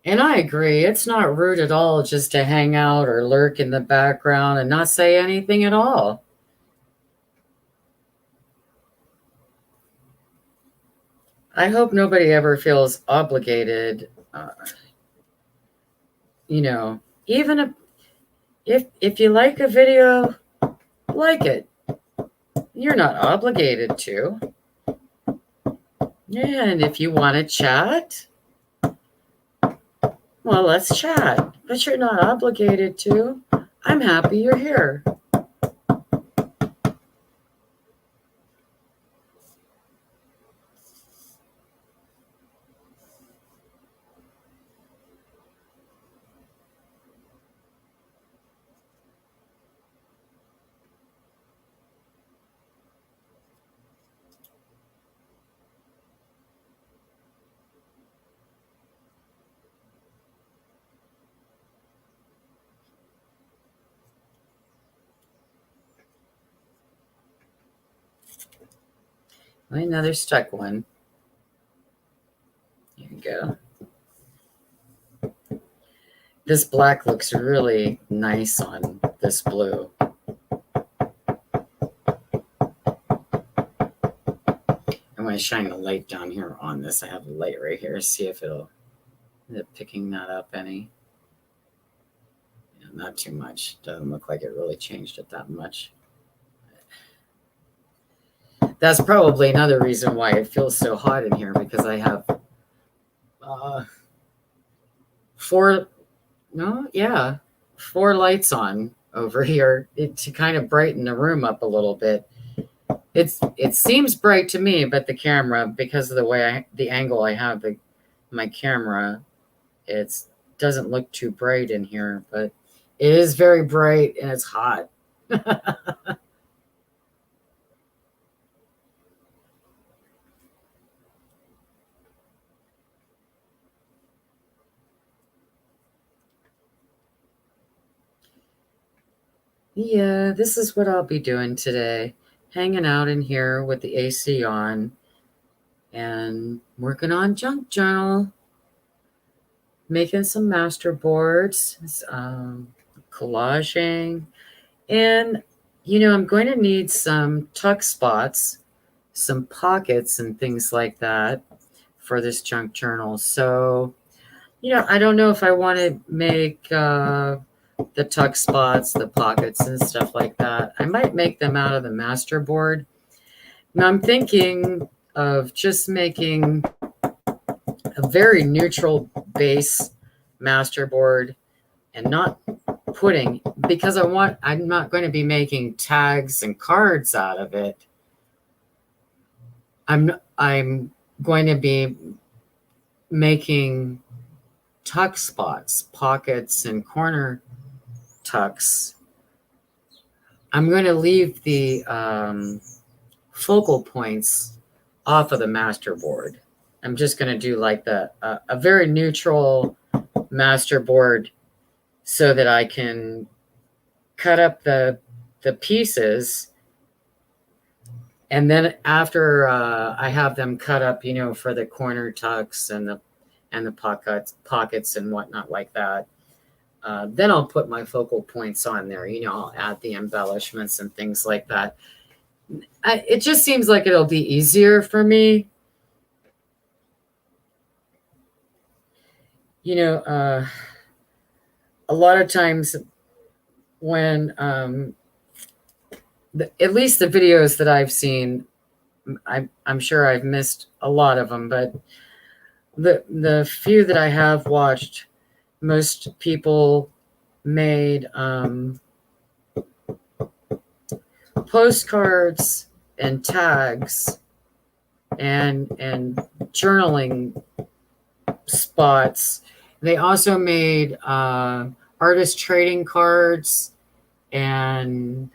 And I agree. It's not rude at all just to hang out or lurk in the background and not say anything at all. I hope nobody ever feels obligated, even if you like a video, like it. You're not obligated to. And if you want to chat, well, let's chat. But you're not obligated to. I'm happy you're here. Another stuck one. Here you go. This black looks really nice on this blue. And when I to shine a light down here on this. I have a light right here. See if is it picking that up any. Yeah, not too much. Doesn't look like it really changed it that much. That's probably another reason why it feels so hot in here, because I have four lights on over here to kind of brighten the room up a little bit. It seems bright to me, but the camera, because of the way the angle I have my camera, it doesn't look too bright in here, but it is very bright and it's hot. Yeah, this is what I'll be doing today. Hanging out in here with the AC on and working on junk journal. Making some masterboards, collaging. And, I'm going to need some tuck spots, some pockets and things like that for this junk journal. So, I don't know if I want to make the tuck spots, the pockets and stuff like that. I might make them out of the masterboard. Now I'm thinking of just making a very neutral base masterboard and not putting, because I'm not going to be making tags and cards out of it. I'm going to be making tuck spots, pockets, and corner tucks. I'm going to leave the focal points off of the masterboard. I'm just going to do like a very neutral masterboard so that I can cut up the pieces. And then after I have them cut up, for the corner tucks and the pockets and whatnot like that, then I'll put my focal points on there. I'll add the embellishments and things like that. It just seems like it'll be easier for me. A lot of times when, at least the videos that I've seen, I'm sure I've missed a lot of them, but the few that I have watched, most people made postcards and tags and journaling spots. They also made artist trading cards and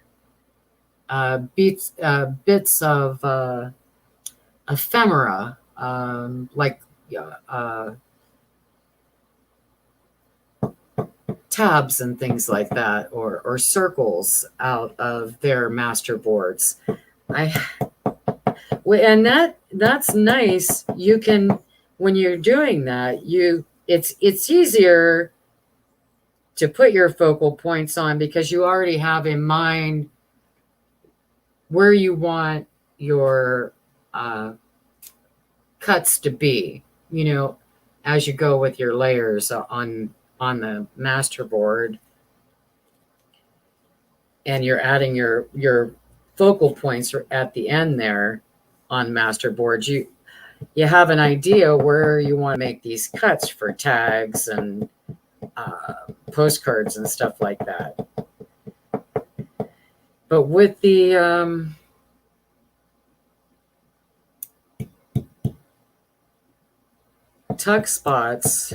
bits of ephemera, like tabs and things like that, or circles out of their masterboards. And that's nice. You can, when you're doing that, it's easier to put your focal points on because you already have in mind where you want your cuts to be, as you go with your layers on the masterboard, and you're adding your focal points at the end there on masterboard. You have an idea where you want to make these cuts for tags and postcards and stuff like that. But with the tuck spots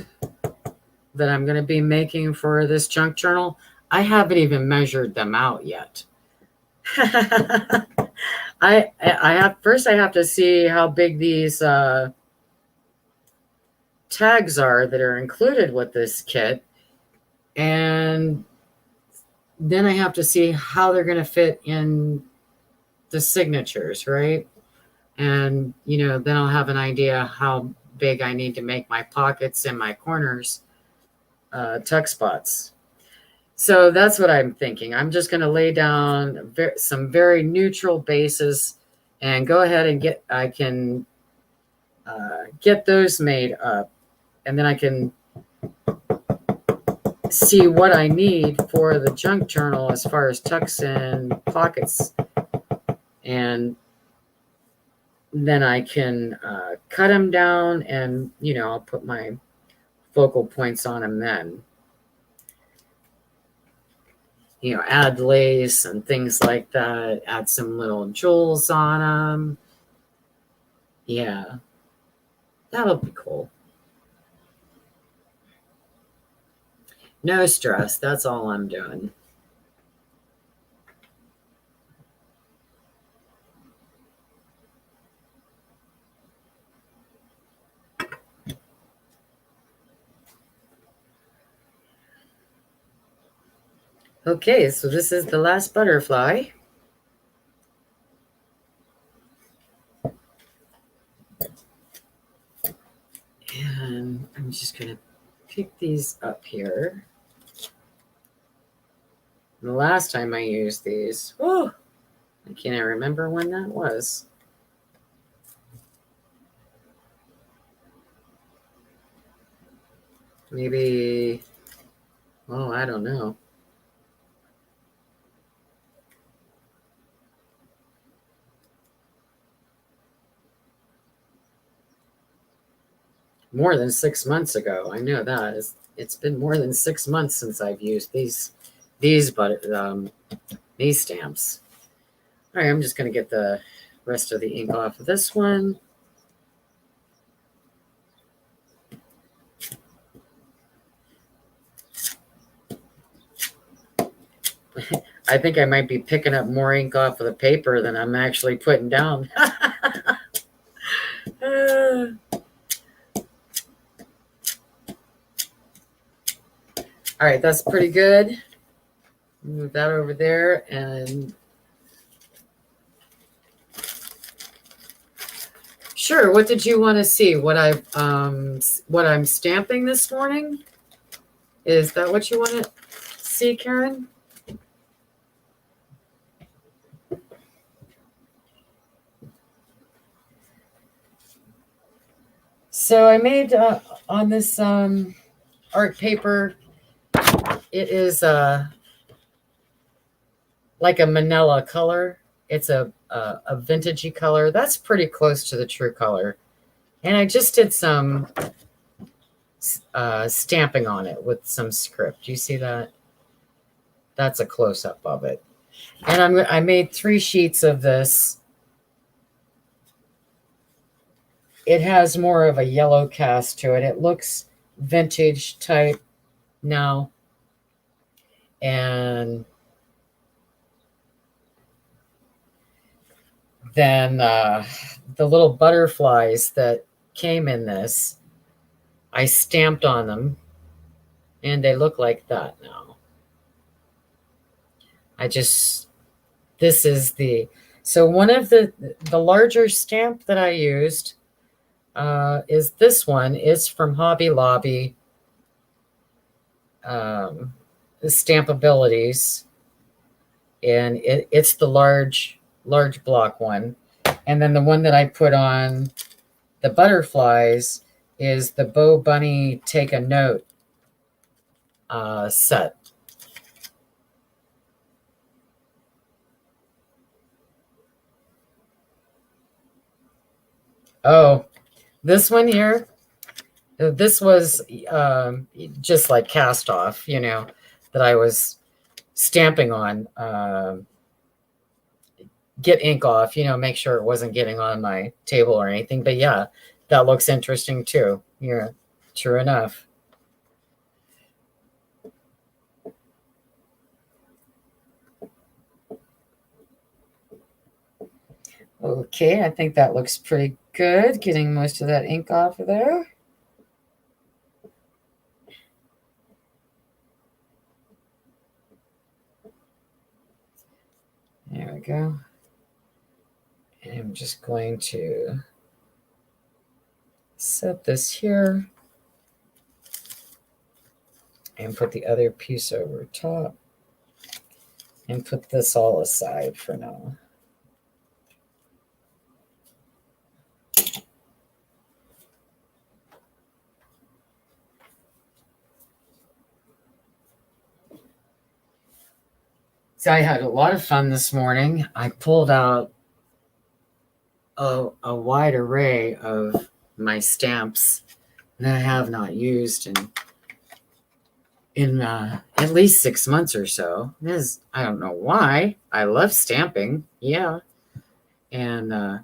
that I'm going to be making for this junk journal, I haven't even measured them out yet. I have to see how big these tags are that are included with this kit, and then I have to see how they're going to fit in the signatures, right? And then I'll have an idea how big I need to make my pockets and my corners tuck spots. So that's what I'm thinking. I'm just going to lay down some very neutral bases and go ahead and I can get those made up, and then I can see what I need for the junk journal as far as tucks and pockets, and then I can cut them down, and I'll put my focal points on them then. Add lace and things like that, add some little jewels on them. Yeah, that'll be cool. No stress, that's all I'm doing. Okay, so this is the last butterfly. And I'm just going to pick these up here. The last time I used these, I can't remember when that was. Maybe, I don't know. More than 6 months ago. I know that. It's been more than 6 months since I've used these stamps. All right, I'm just going to get the rest of the ink off of this one. I think I might be picking up more ink off of the paper than I'm actually putting down. All right, that's pretty good. Move that over there, and sure. What did you want to see? What I'm stamping this morning? Is that what you want to see, Karen? So I made on this art paper. It is like a Manila color. It's a vintagey color. That's pretty close to the true color. And I just did some stamping on it with some script. Do you see that? That's a close-up of it. And I made 3 sheets of this. It has more of a yellow cast to it. It looks vintage type now. And then the little butterflies that came in this, I stamped on them, and they look like that now. So one of the larger stamp that I used is this one. It's from Hobby Lobby. The Stampabilities, and it's the large block one. And then the one that I put on the butterflies is the Bo Bunny Take a Note set. Oh, this one here, this was just like cast off, that I was stamping on. Get ink off, make sure it wasn't getting on my table or anything. But yeah, that looks interesting too. Yeah, true enough. Okay, I think that looks pretty good. Getting most of that ink off of there. There we go. And I'm just going to set this here and put the other piece over top and put this all aside for now. So I had a lot of fun this morning. I pulled out a wide array of my stamps that I have not used in at least 6 months or so. Because I don't know why. I love stamping, yeah. And I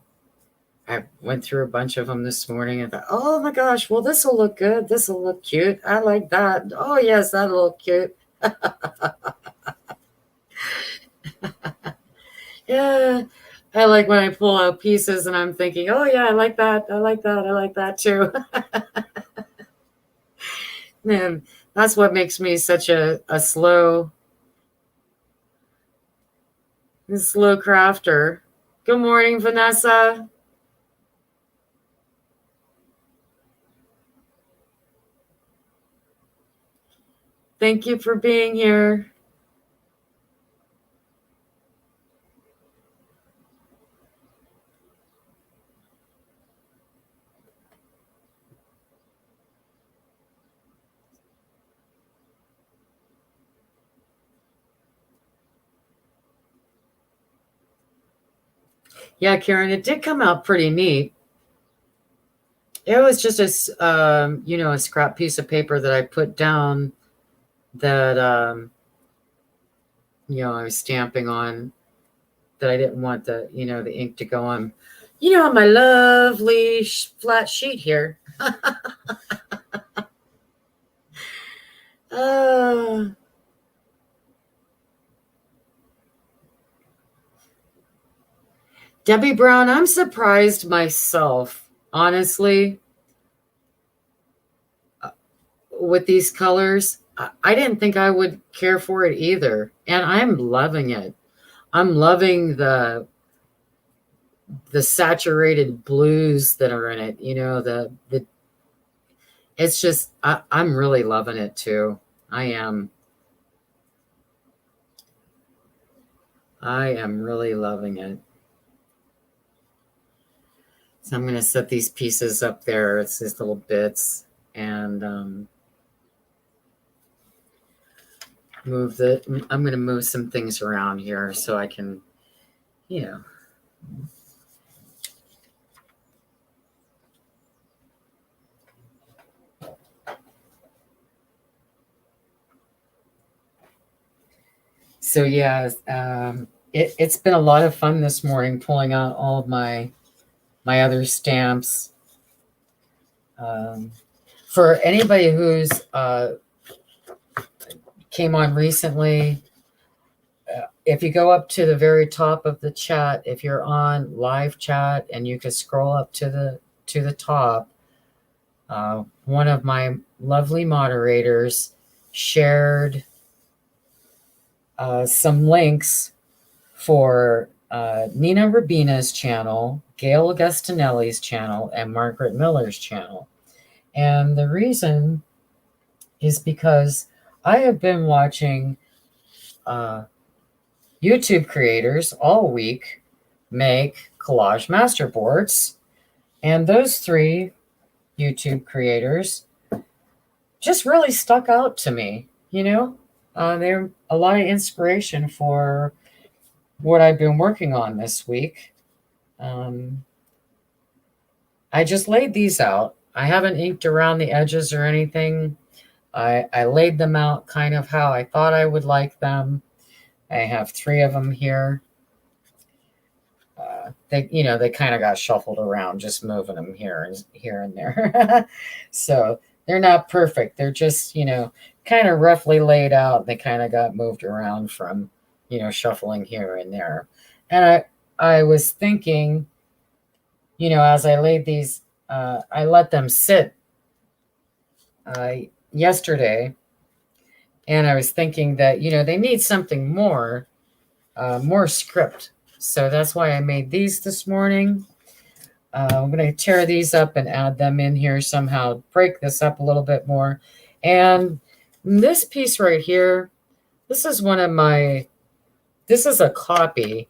went through a bunch of them this morning and thought, oh my gosh, well, this will look good. This will look cute. I like that. Oh, yes, that'll look cute. Yeah. I like when I pull out pieces and I'm thinking, oh, yeah, I like that. I like that. I like that too. Man, that's what makes me such a slow crafter. Good morning, Vanessa. Thank you for being here. Yeah, Karen, it did come out pretty neat. It was just a scrap piece of paper that I put down that, I was stamping on, that I didn't want the ink to go on, on my lovely flat sheet here. Debbie Brown, I'm surprised myself, honestly, with these colors. I didn't think I would care for it either. And I'm loving it. I'm loving the saturated blues that are in it. It's just, I'm really loving it too. I am really loving it. So I'm going to set these pieces up there. It's these little bits, and I'm going to move some things around here so I can, So yeah, it's been a lot of fun this morning pulling out all of my other stamps. For anybody who's came on recently, if you go up to the very top of the chat, if you're on live chat, and you can scroll up to the top, one of my lovely moderators shared some links for Nina Rabina's channel, Gail Augustinelli's channel, and Margaret Miller's channel. And the reason is because I have been watching YouTube creators all week make collage masterboards. And those 3 YouTube creators just really stuck out to me. They're a lot of inspiration for what I've been working on this week. I just laid these out. I haven't inked around the edges or anything. I laid them out kind of how I thought I would like them. I have 3 of them here. They kind of got shuffled around, just moving them here and there. So they're not perfect. They're just, kind of roughly laid out. They kind of got moved around from, shuffling here and there. And I was thinking, as I laid these, I let them sit yesterday, and I was thinking that, they need something more script. So that's why I made these this morning. I'm going to tear these up and add them in here somehow, break this up a little bit more. And this piece right here, this is a copy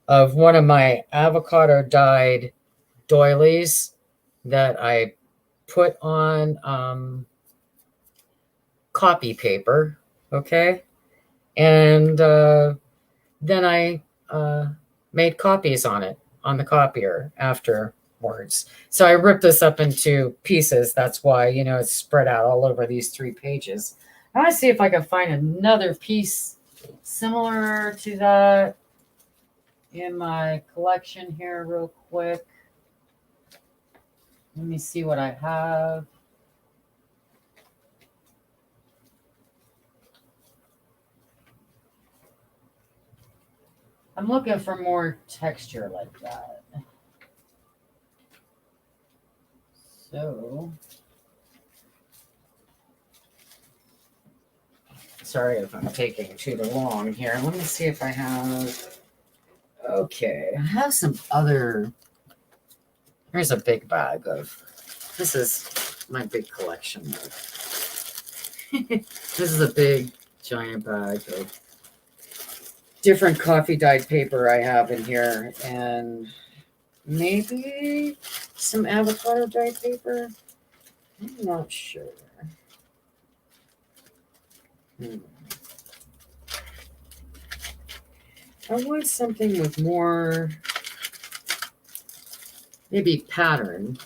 of one of my avocado dyed doilies that I put on copy paper, okay? And then I made copies on it, on the copier afterwards. So I ripped this up into pieces. That's why, it's spread out all over these 3 pages. I want to see if I can find another piece similar to that in my collection here real quick. Let me see what I have. I'm looking for more texture like that. So, sorry if I'm taking too long here. Let me see if I have. Okay, I have some other. Here's a big bag of. This is my big collection of. This is a big, giant bag of different coffee dyed paper I have in here, and maybe some avocado dyed paper. I'm not sure. I want something with more, maybe pattern.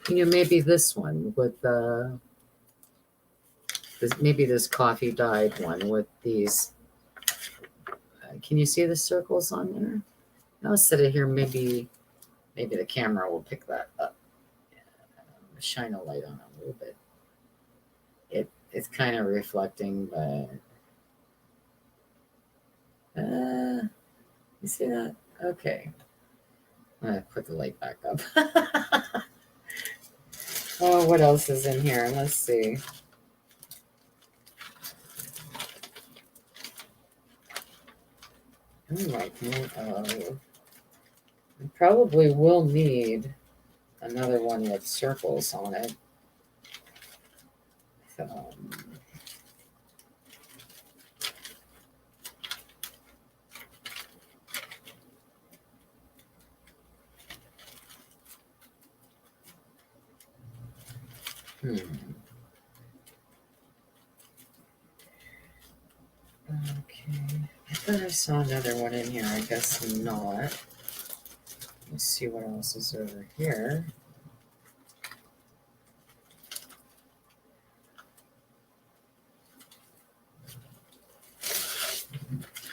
Maybe this one with maybe this coffee dyed one with these. Can you see the circles on there? I'll set it here. Maybe the camera will pick that up. Shine a light on it a little bit. It's kind of reflecting, but you see that? Okay. I'm gonna put the light back up. Oh, what else is in here? Let's see. I probably will need another one with circles on it. Okay. I thought I saw another one in here. I guess not. Let's see what else is over here.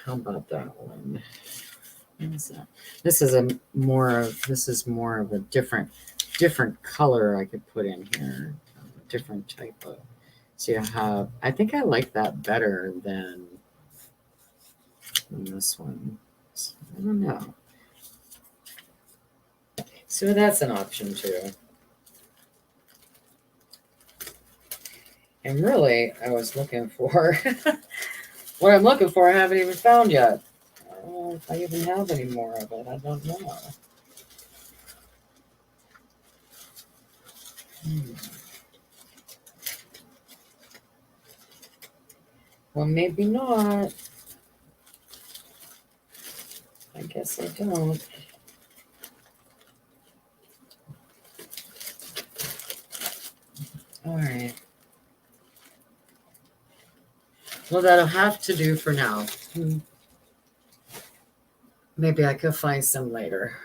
How about that one? What is that? This is more of a different color I could put in here. Different type of. So you have. I think I like that better than this one. So I don't know. So that's an option too. And really, I was looking for what I'm looking for. I haven't even found yet. I don't know if I even have any more of it. I don't know. Well, maybe not. I guess I don't. All right. Well, that'll have to do for now. Maybe I could find some later.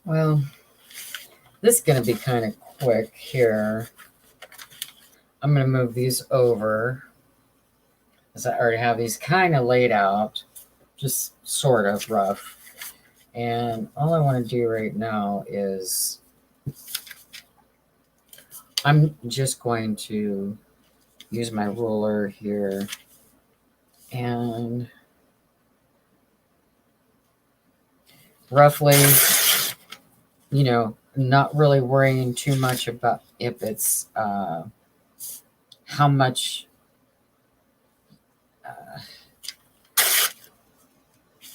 Well, this is going to be kind of quick here. I'm going to move these over, as I already have these kind of laid out, just sort of rough. And all I want to do right now is I'm just going to use my ruler here and roughly, not really worrying too much about if it's how much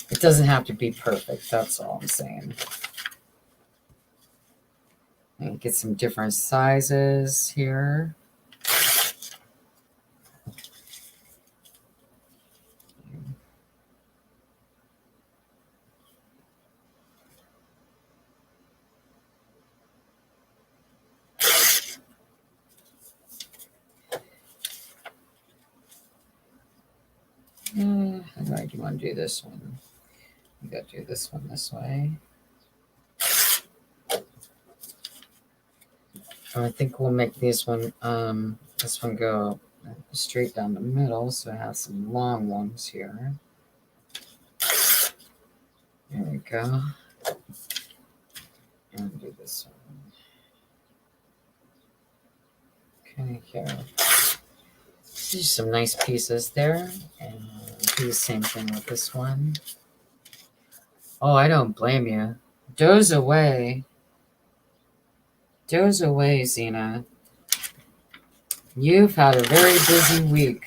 it doesn't have to be perfect. That's all I'm saying. And get some different sizes here. Right, you want to do this one? You got to do this one this way. I think we'll make this one go straight down the middle, so I have some long ones here. There we go. And do this one. Okay, here. See some nice pieces there, and do the same thing with this one. Oh, I don't blame you. Doze away. Doze away, Zena. You've had a very busy week.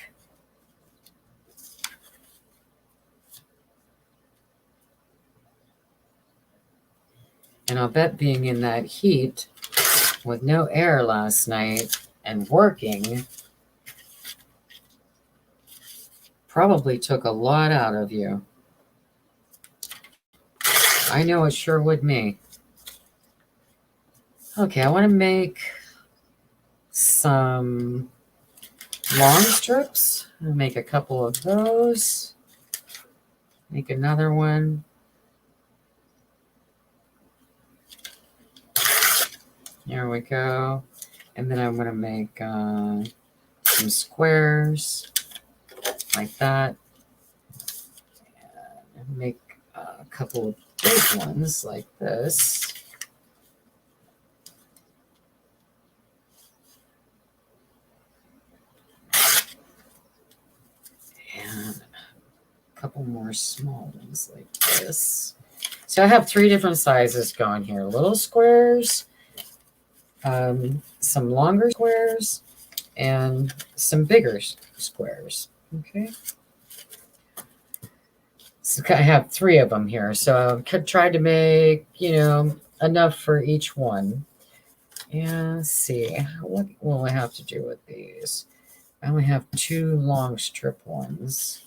And I'll bet being in that heat with no air last night and working probably took a lot out of you. I know it sure would me. Okay, I want to make some long strips. I'll make a couple of those. Make another one. There we go. And then I'm going to make some squares like that. And make a couple of big ones like this. And a couple more small ones like this. So I have 3 different sizes going here. Little squares, some longer squares, and some bigger squares. Okay. So I have 3 of them here. So I tried to make, enough for each one. And let's see, what will I have to do with these? I only have 2 long strip ones.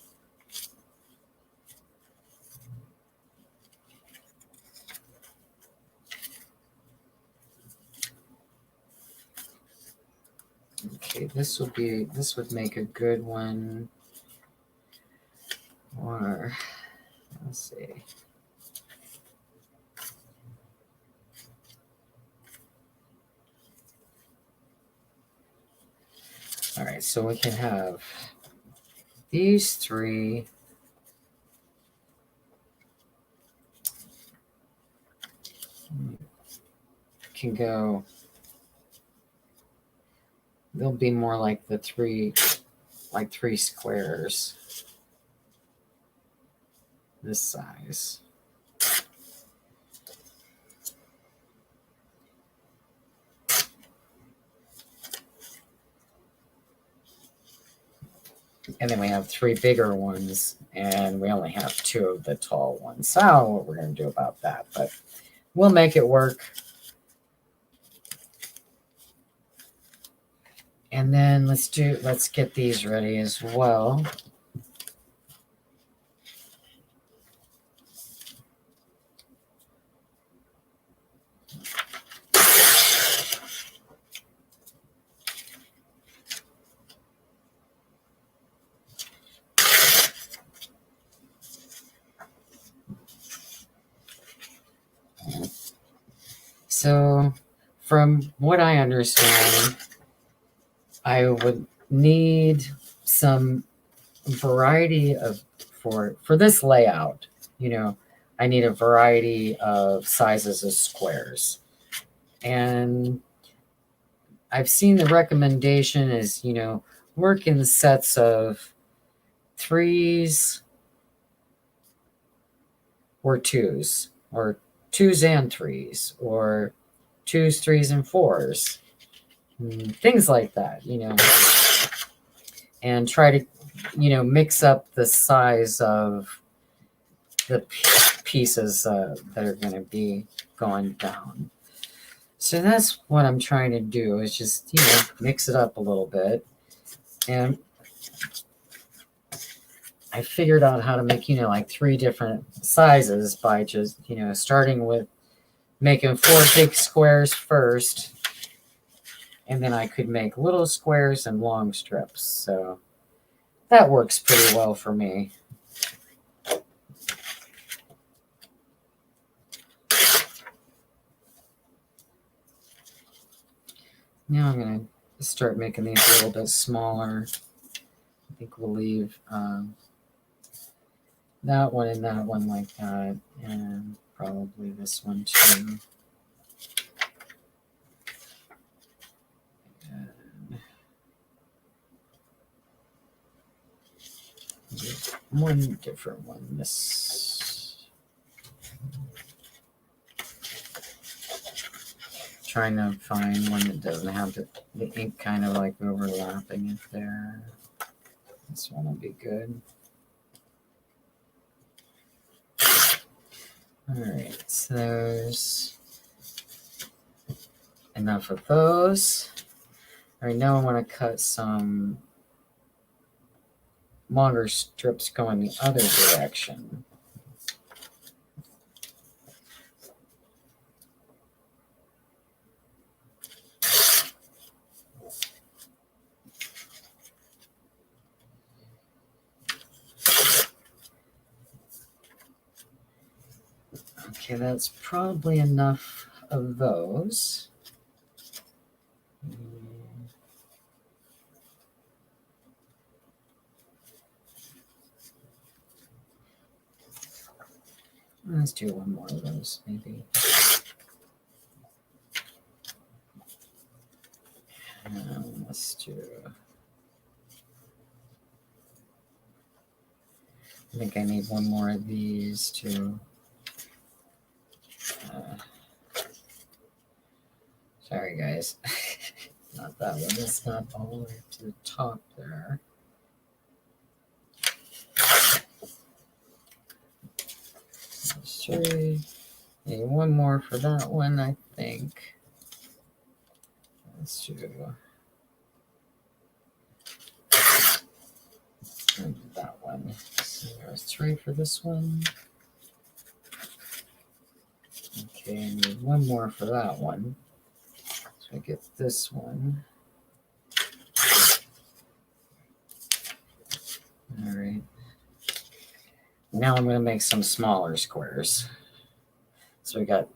Okay, this would make a good one. Or let's see. All right, so we can have these 3. Can go. They'll be more like the 3 squares. This size. And then we have 3 bigger ones, and we only have 2 of the tall ones. So I don't know what we're going to do about that, but we'll make it work. And then let's get these ready as well. So from what I understand, I would need some variety of, for this layout, I need a variety of sizes of squares. And I've seen the recommendation is, work in sets of 3s or 2s, or 2s and 3s, or 2s, 3s, and 4s. Things like that, and try to, mix up the size of the pieces that are going to be going down. So that's what I'm trying to do, is just, mix it up a little bit. And I figured out how to make, like 3 different sizes by just, starting with making 4 big squares first. And then I could make little squares and long strips. So that works pretty well for me. Now I'm going to start making these a little bit smaller. I think we'll leave that one and that one like that, and probably this one too. And one different one. This. Trying to find one that doesn't have the ink kind of like overlapping it there. This one will be good. All right, so there's enough of those. All right, now I want to cut some longer strips going the other direction. Okay, that's probably enough of those. Let's do one more of those, maybe. Let's do. I think I need one more of these too. Sorry, guys. Not that one. It's not all the way to the top there. That's three. Need one more for that one, I think. Let's do that one. So there's three for this one. Okay, I need one more for that one. So I get this one. All right. Now I'm going to make some smaller squares. So we got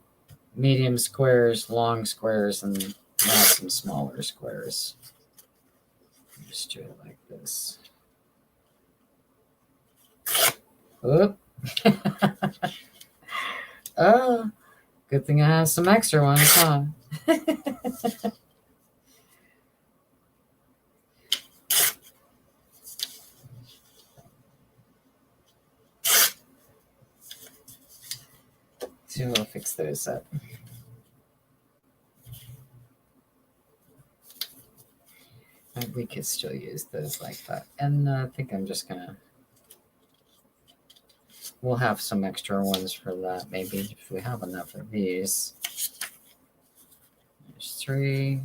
medium squares, long squares, and now some smaller squares. Just do it like this. Oop. Oh, good thing I have some extra ones, huh? So we'll fix those up. We could still use those like that. And I think I'm just gonna, we'll have some extra ones for that maybe if we have enough of these. There's three,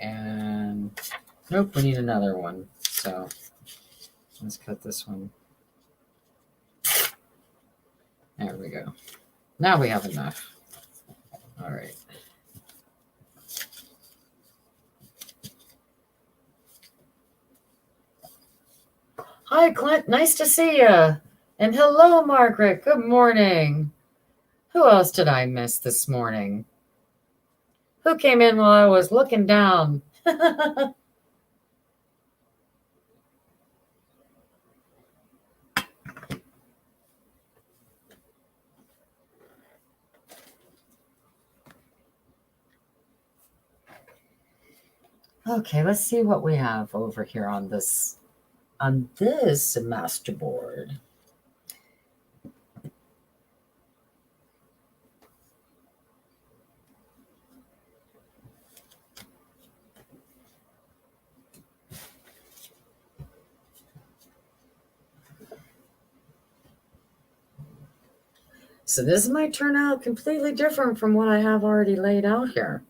and nope, we need another one. So let's cut this one. There we go. Now we have enough. All right. Hi, Clint. Nice to see you. And hello, Margaret. Good morning. Who else did I miss this morning? Who came in while I was looking down? Okay, let's see what we have over here on this masterboard. So this might turn out completely different from what I have already laid out here.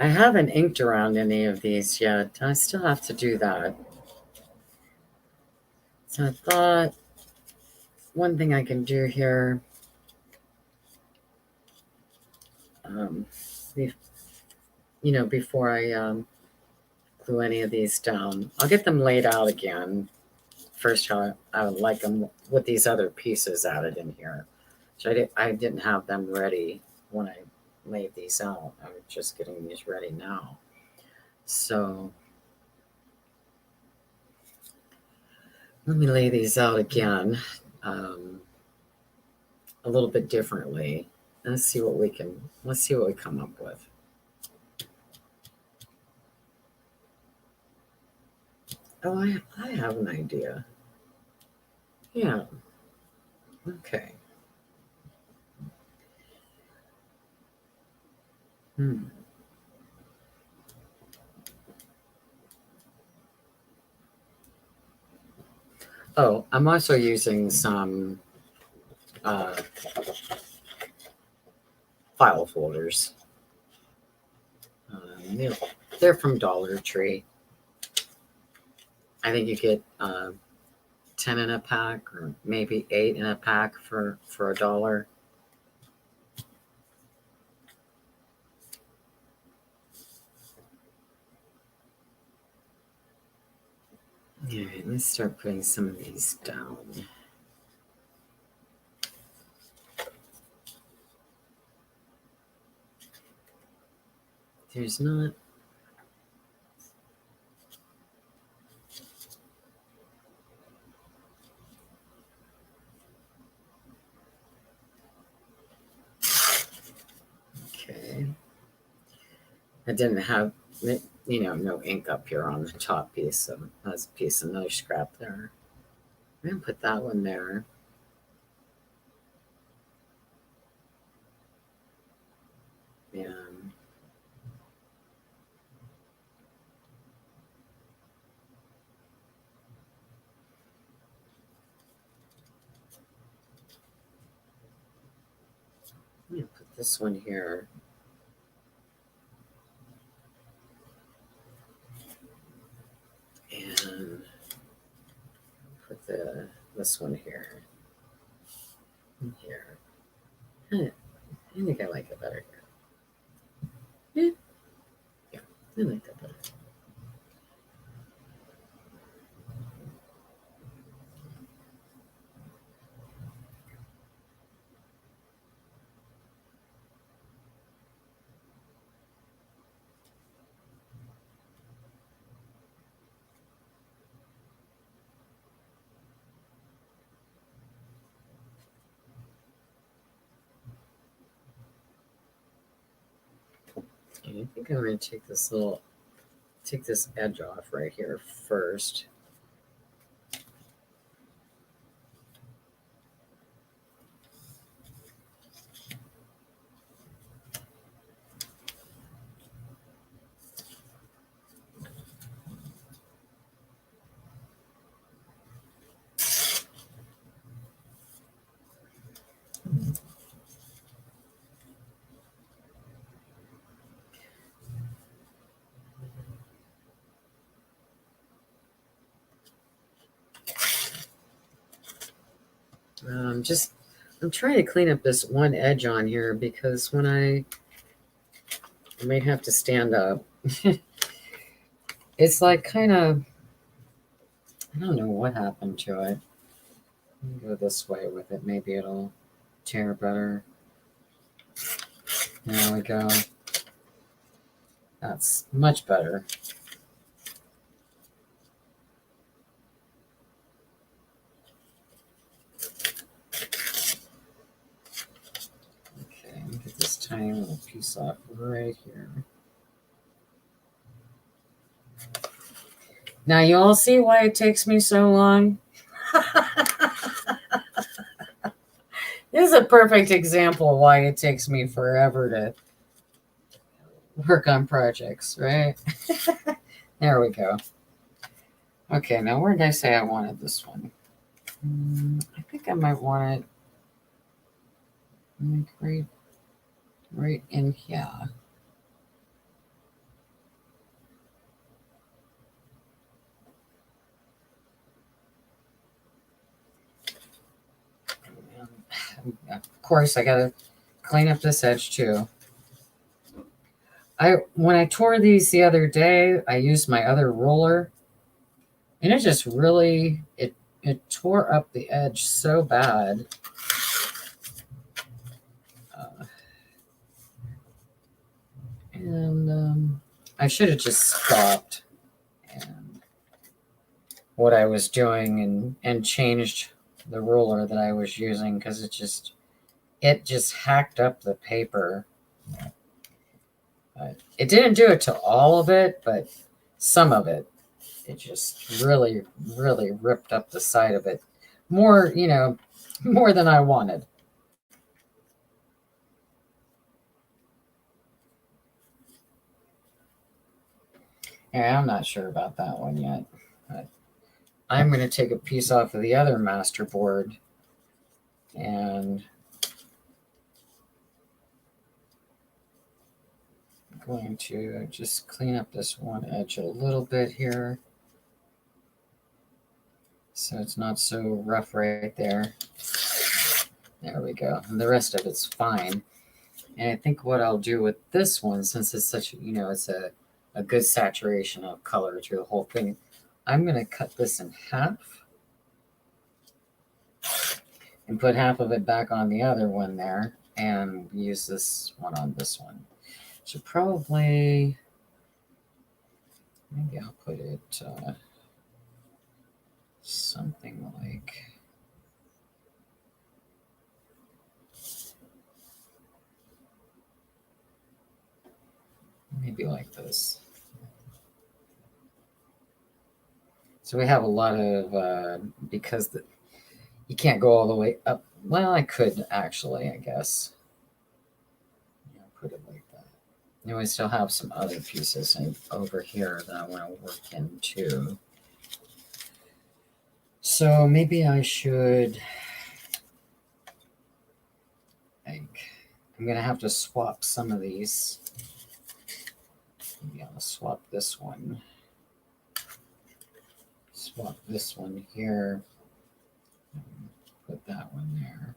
I haven't inked around any of these yet. I still have to do that. So I thought one thing I can do here, before I glue any of these down, I'll get them laid out again. First, how I would like them with these other pieces added in here. So I didn't have them ready when I laid these out. I'm just getting these ready now. So let me lay these out again a little bit differently. Let's see what we come up with. Oh, I have an idea. Yeah. Okay. Oh, I'm also using some file folders. They're from Dollar Tree. I think you get 10 in a pack, or maybe 8 in a pack for $1. All right, let's start putting some of these down. There's not. Okay. I didn't have, no ink up here on the top piece, so that's a piece of another scrap there. I'm going to put that one there. And I'm going to put this one here. And put this one here. And here. I think I like it better here. Yeah, I like that better. And I think I'm going to take this edge off right here first. I'm trying to clean up this one edge on here because when I may have to stand up. It's like kind of, I don't know what happened to it. Let me go this way with it. Maybe it'll tear better. There we go. That's much better. Okay, get this tiny little piece off right here. Now you all see why it takes me so long? This is a perfect example of why it takes me forever to work on projects, right? There we go. Okay, now where did I say I wanted this one? I think I might want it like right in here. of course, I gotta clean up this edge too. When I tore these the other day, I used my other ruler, and it just really it tore up the edge so bad. And I should have just stopped and what I was doing and changed the ruler that I was using, because it just hacked up the paper. It didn't do it to all of it, but some of it. It just really, really ripped up the side of it. More, more than I wanted. Yeah, I'm not sure about that one yet. But I'm going to take a piece off of the other masterboard and I'm going to just clean up this one edge a little bit here so it's not so rough right there. There we go. And the rest of it's fine. And I think what I'll do with this one, since it's such, it's a good saturation of color through the whole thing, I'm going to cut this in half and put half of it back on the other one there and use this one on this one. So probably, maybe I'll put it something like, maybe like this. So we have a lot of, because you can't go all the way up. Well, I could actually, I guess. Put it like that. And we still have some other pieces over here that I want to work in too. So maybe I should, I'm going to have to swap some of these. Maybe I'll swap this one. Swap this one here. Put that one there.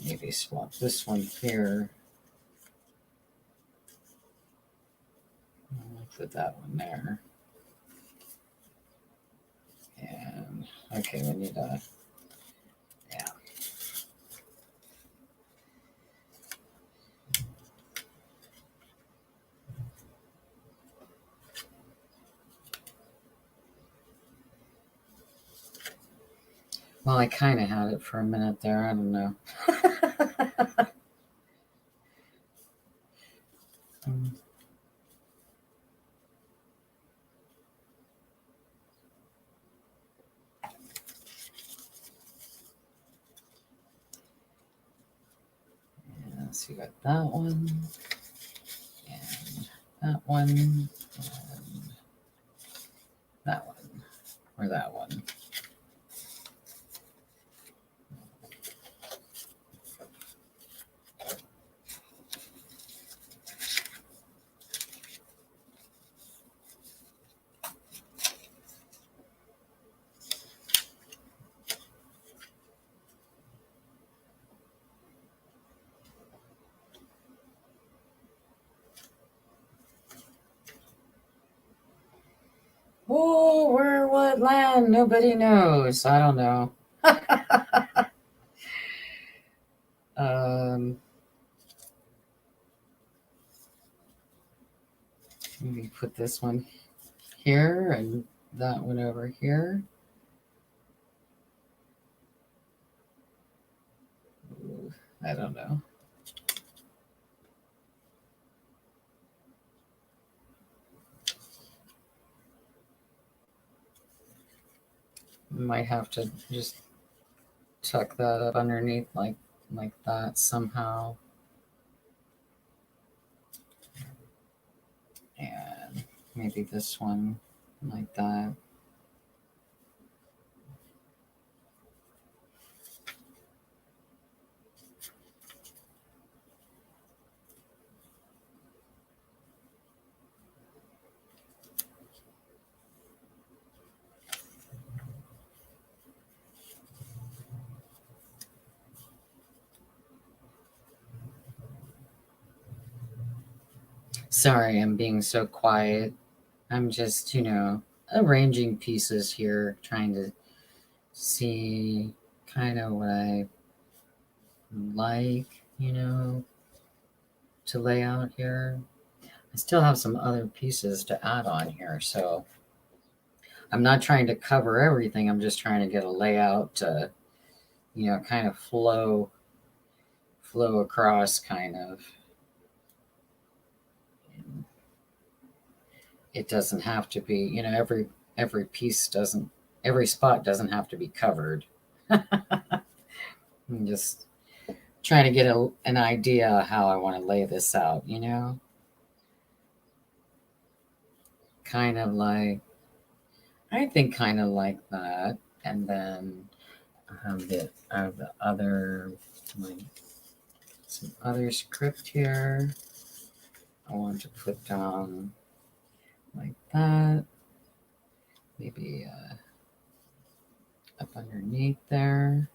Maybe swap this one here. I'll put that one there. And okay, we need a, yeah. Well, I kind of had it for a minute there. I don't know. So you got that one, and that one, and that one, or that one. Oh, where will it land? Nobody knows. I don't know. Maybe put this one here and that one over here. Ooh, I don't know. Might have to just tuck that up underneath like that somehow. And maybe this one like that. Sorry, I'm being so quiet. I'm just, arranging pieces here, trying to see kind of what I like, to lay out here. I still have some other pieces to add on here, so I'm not trying to cover everything. I'm just trying to get a layout to, kind of flow across kind of. It doesn't have to be, every piece doesn't, every spot doesn't have to be covered. I'm just trying to get an idea how I want to lay this out, kind of like, I think kind of like that. And then I have the other, some other script here. I want to put down like that. Maybe up underneath there.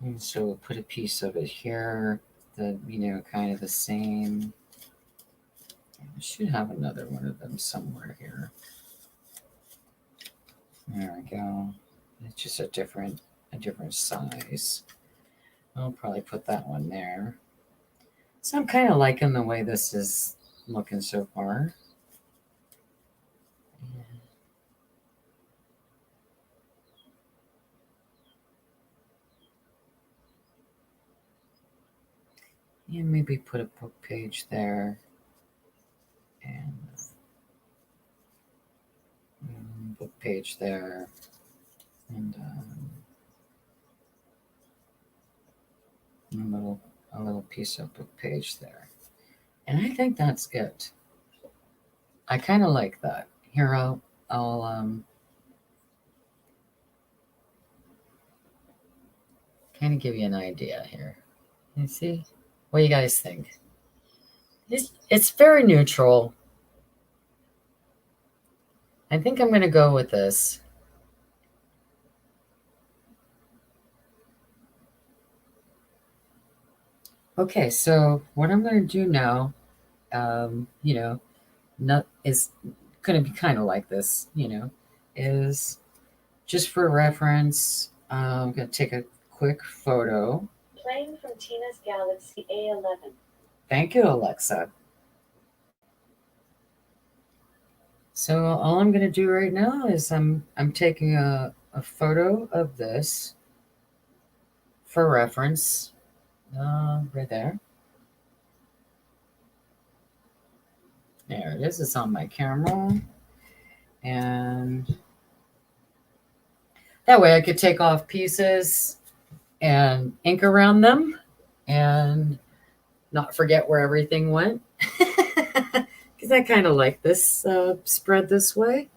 And so we'll put a piece of it here, kind of the same. I should have another one of them somewhere here. There we go. It's just a different size. I'll probably put that one there. So I'm kind of liking the way this is looking so far. And maybe put a book page there. And book page there. And a little piece of book page there. And I think that's it. I kind of like that. Here, I'll kind of give you an idea here. You see? What do you guys think? It's very neutral. I think I'm going to go with this. Okay, so what I'm going to do now, is going to be kind of like this, is just for reference. I'm going to take a quick photo. Playing from Tina's Galaxy A11. Thank you, Alexa. So all I'm going to do right now is I'm taking a photo of this for reference, right there. There it is. It's on my camera. And that way I could take off pieces and ink around them and not forget where everything went. Because I kind of like this spread this way.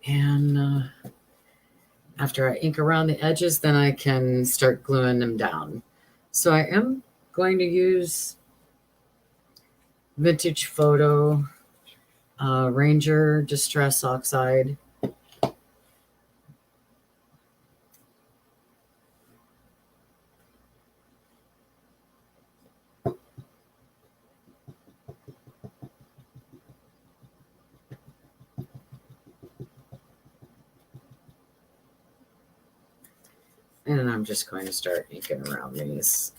And after I ink around the edges, then I can start gluing them down. So I am going to use Vintage Photo Ranger Distress Oxide. And I'm just going to start inking around these.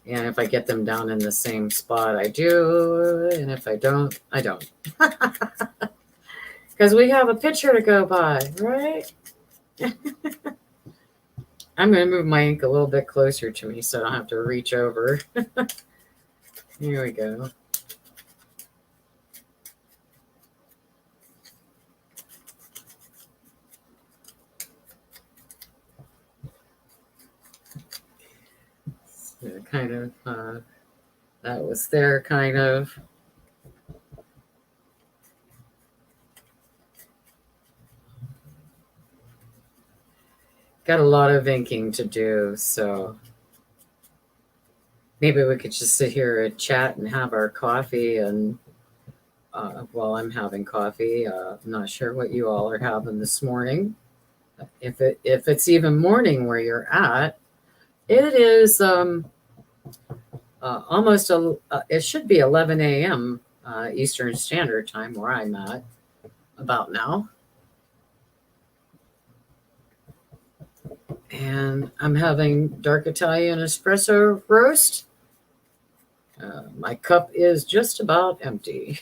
And if I get them down in the same spot, I do. And if I don't, I don't. Because we have a picture to go by, right? I'm going to move my ink a little bit closer to me so I don't have to reach over. Here we go. So kind of, that was there, kind of. Got a lot of inking to do, so maybe we could just sit here and chat and have our coffee and while I'm having coffee. I'm not sure what you all are having this morning. If it's even morning where you're at, it is almost it should be 11 a.m. Eastern Standard Time where I'm at about now. And I'm having dark Italian espresso roast. My cup is just about empty.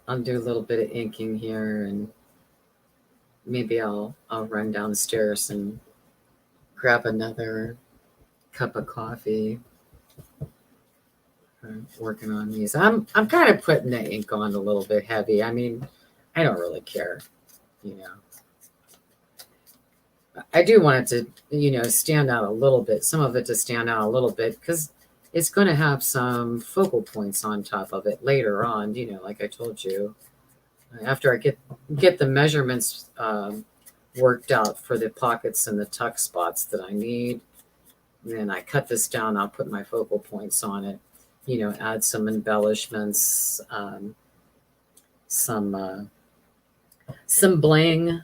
I'll do a little bit of inking here, and maybe I'll run downstairs and grab another cup of coffee. I'm working on these. I'm kind of putting the ink on a little bit heavy. I mean, I don't really care, you know. I do want it to, stand out a little bit. Some of it to stand out a little bit because it's going to have some focal points on top of it later on. Like I told you, after I get the measurements worked out for the pockets and the tuck spots that I need, then I cut this down. I'll put my focal points on it. Add some embellishments, some bling.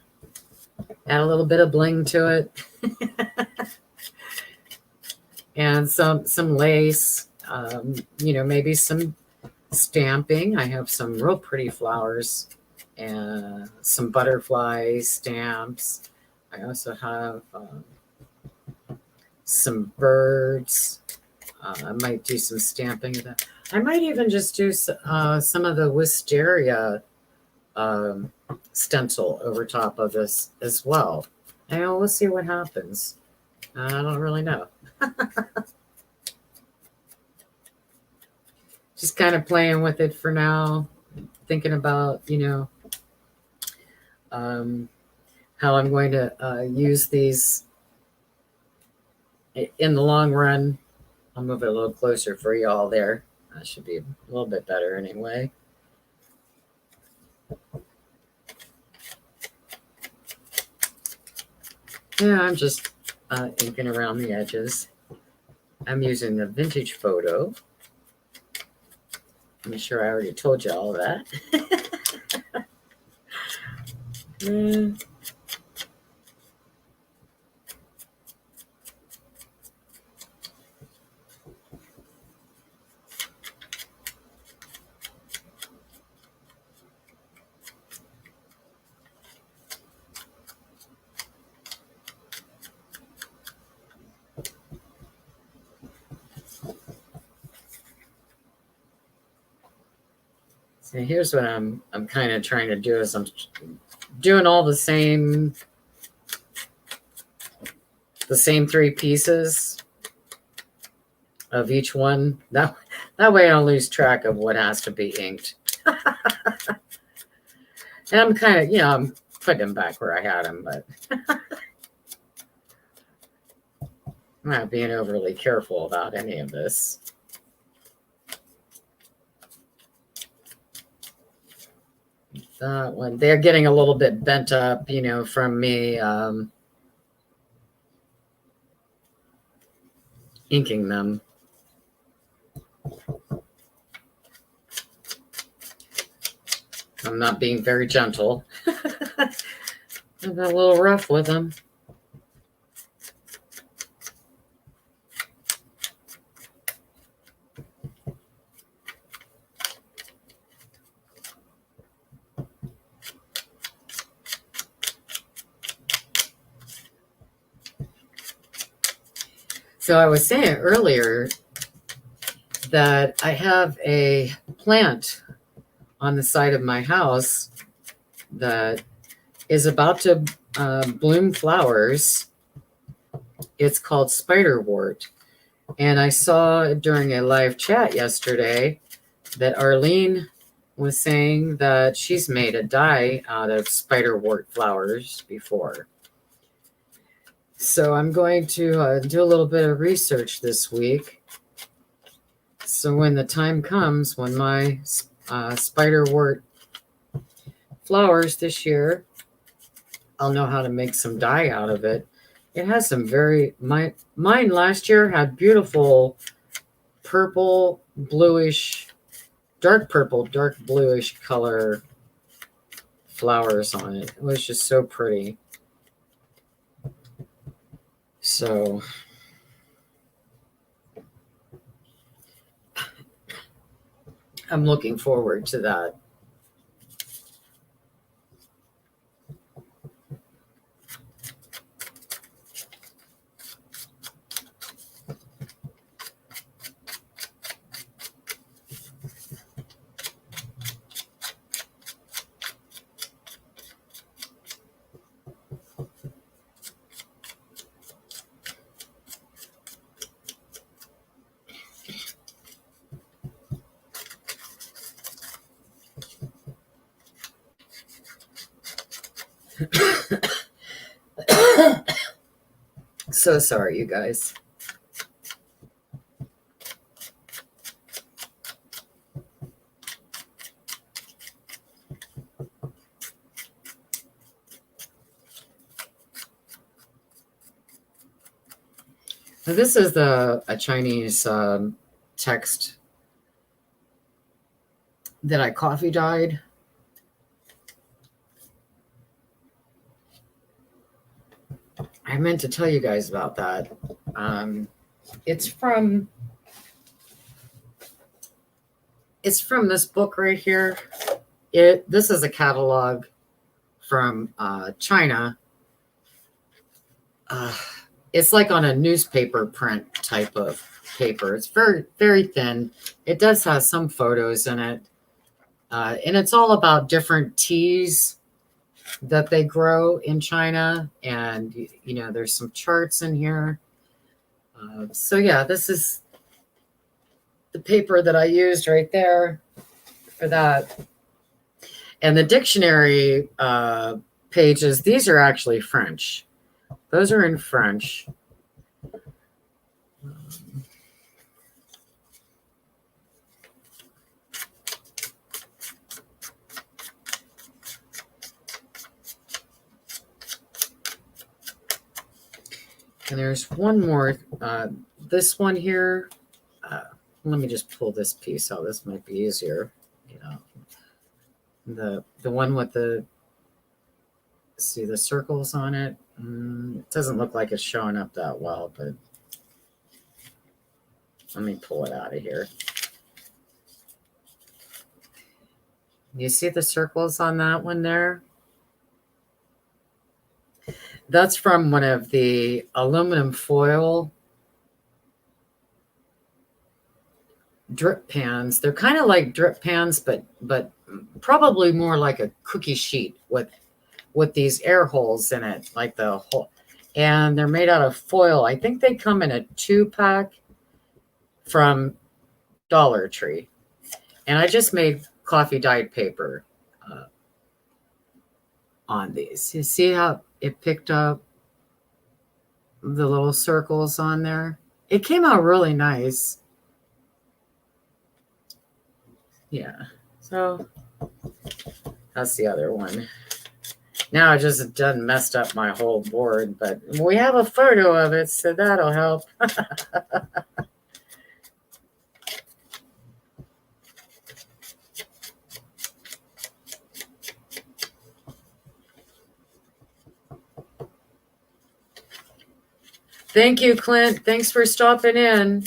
Add a little bit of bling to it, and some lace. Maybe some stamping. I have some real pretty flowers and some butterfly stamps. I also have some birds. I might do some stamping of that. I might even just do some of the wisteria stencil over top of this as well. And we'll see what happens. I don't really know. Just kind of playing with it for now, thinking about, how I'm going to use these in the long run. I'll move it a little closer for y'all there. That should be a little bit better anyway. Yeah, I'm just inking around the edges. I'm using the vintage photo. I'm sure I already told you all that. So here's what I'm kind of trying to do is I'm doing all the same 3 pieces of each one. That way I don't lose track of what has to be inked. And I'm kind of, I'm putting them back where I had them, but I'm not being overly careful about any of this. That one, they're getting a little bit bent up, from me inking them. I'm not being very gentle. I'm a little rough with them. So I was saying earlier that I have a plant on the side of my house that is about to bloom flowers. It's called spiderwort. And I saw during a live chat yesterday that Arlene was saying that she's made a dye out of spiderwort flowers before. So I'm going to do a little bit of research this week. So when the time comes, when my spiderwort flowers this year, I'll know how to make some dye out of it. It has some mine last year had beautiful purple, bluish, dark purple, dark bluish color flowers on it. It was just so pretty. So I'm looking forward to that. So sorry, you guys. Now, this is a Chinese text that I coffee dyed. I meant to tell you guys about that. It's from this book right here. This is a catalog from China. It's like on a newspaper print type of paper. It's very, very thin. It does have some photos in it. And it's all about different teas that they grow in China. And, you know, there's some charts in here. So, yeah, this is the paper that I used right there for that. And the dictionary pages, these are actually French. Those are in French. And there's one more. This one here. Let me just pull this piece out. This might be easier. You know, the one with the circles on it. It doesn't look like it's showing up that well, but let me pull it out of here. You see the circles on that one there? That's from one of the aluminum foil drip pans. They're kind of like drip pans, but probably more like a cookie sheet with these air holes in it, like the hole. And they're made out of foil. I think they come in a 2-pack from Dollar Tree. And I just made coffee dyed paper on these. You see how it picked up the little circles on there? It came out really nice. Yeah. So that's the other one. Now it just done messed up my whole board, but we have a photo of it, so that'll help. Thank you, Clint. Thanks for stopping in.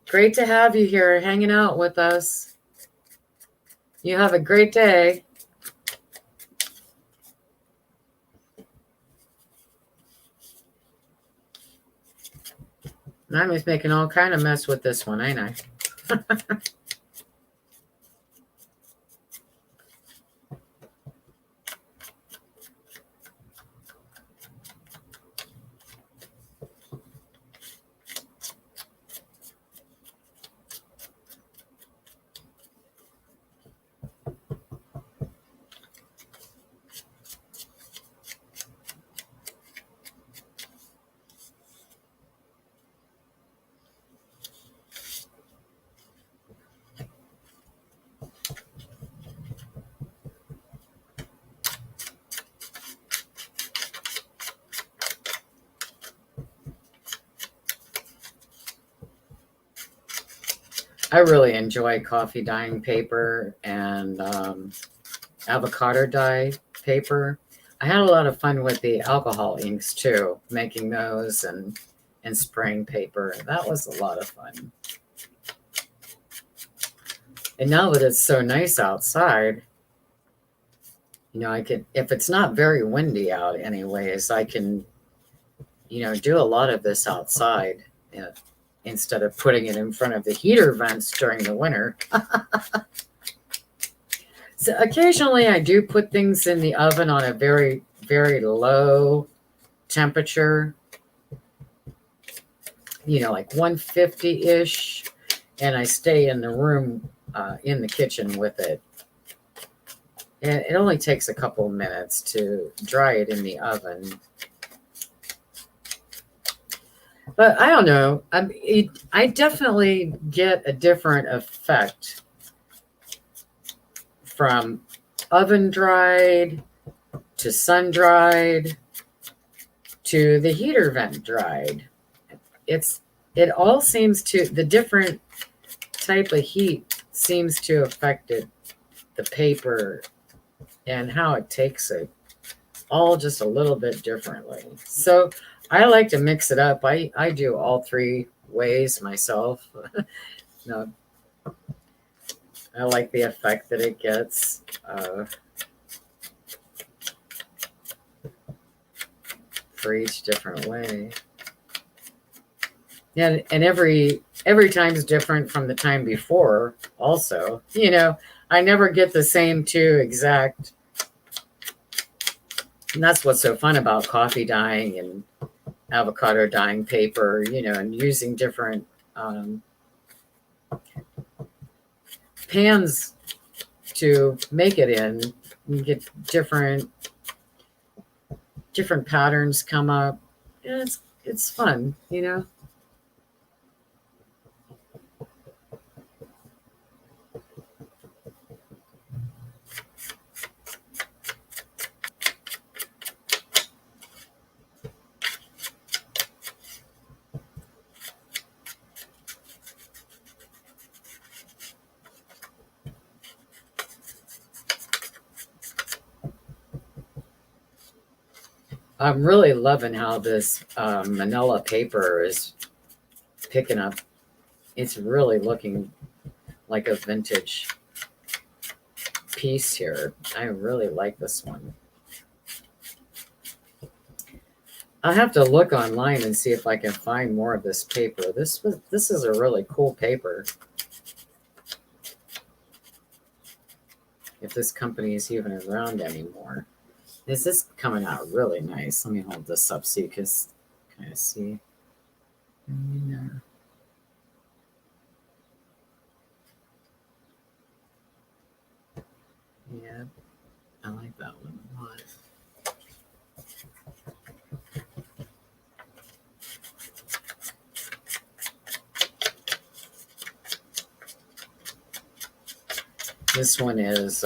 Great to have you here hanging out with us. You have a great day. I was making all kind of mess with this one, ain't I? I really enjoy coffee dyeing paper and avocado dye paper. I had a lot of fun with the alcohol inks too, making those and spraying paper. That was a lot of fun. And now that it's so nice outside, I could, if it's not very windy out anyways, I can, do a lot of this outside instead of putting it in front of the heater vents during the winter. So occasionally I do put things in the oven on a very, very low temperature, like 150-ish, and I stay in the room, in the kitchen with it. And it only takes a couple minutes to dry it in the oven. But I don't know. I definitely get a different effect from oven dried to sun dried to the heater vent dried. It all seems to, the different type of heat seems to affect it, the paper and how it takes it all just a little bit differently. So I like to mix it up. I do all three ways myself. I like the effect that it gets. For each different way. Yeah, and every time is different from the time before also. I never get the same two exact. And that's what's so fun about coffee dyeing and avocado dyeing paper, and using different pans to make it in. You get different patterns come up. And it's fun, I'm really loving how this Manila paper is picking up. It's really looking like a vintage piece here. I really like this one. I'll have to look online and see if I can find more of this paper. This is a really cool paper. If this company is even around anymore. This is coming out really nice. Let me hold this up so you can kind of see. Yeah, I like that one a lot. This one is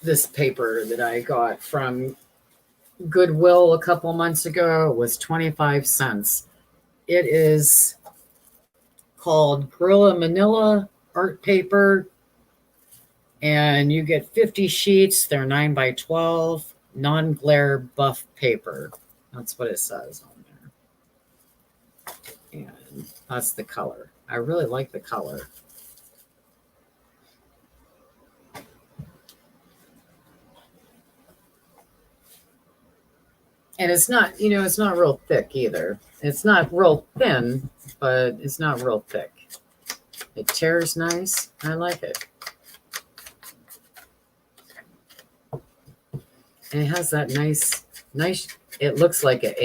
this paper that I got from Goodwill a couple months ago was 25 cents. It is called Gorilla Manila art paper, and you get 50 sheets. They're 9 by 12, non-glare buff paper. That's what it says on there. And that's the color. I really like the color. And it's not, it's not real thick either. It's not real thin, but it's not real thick. It tears nice. I like it. And it has that nice, it looks like an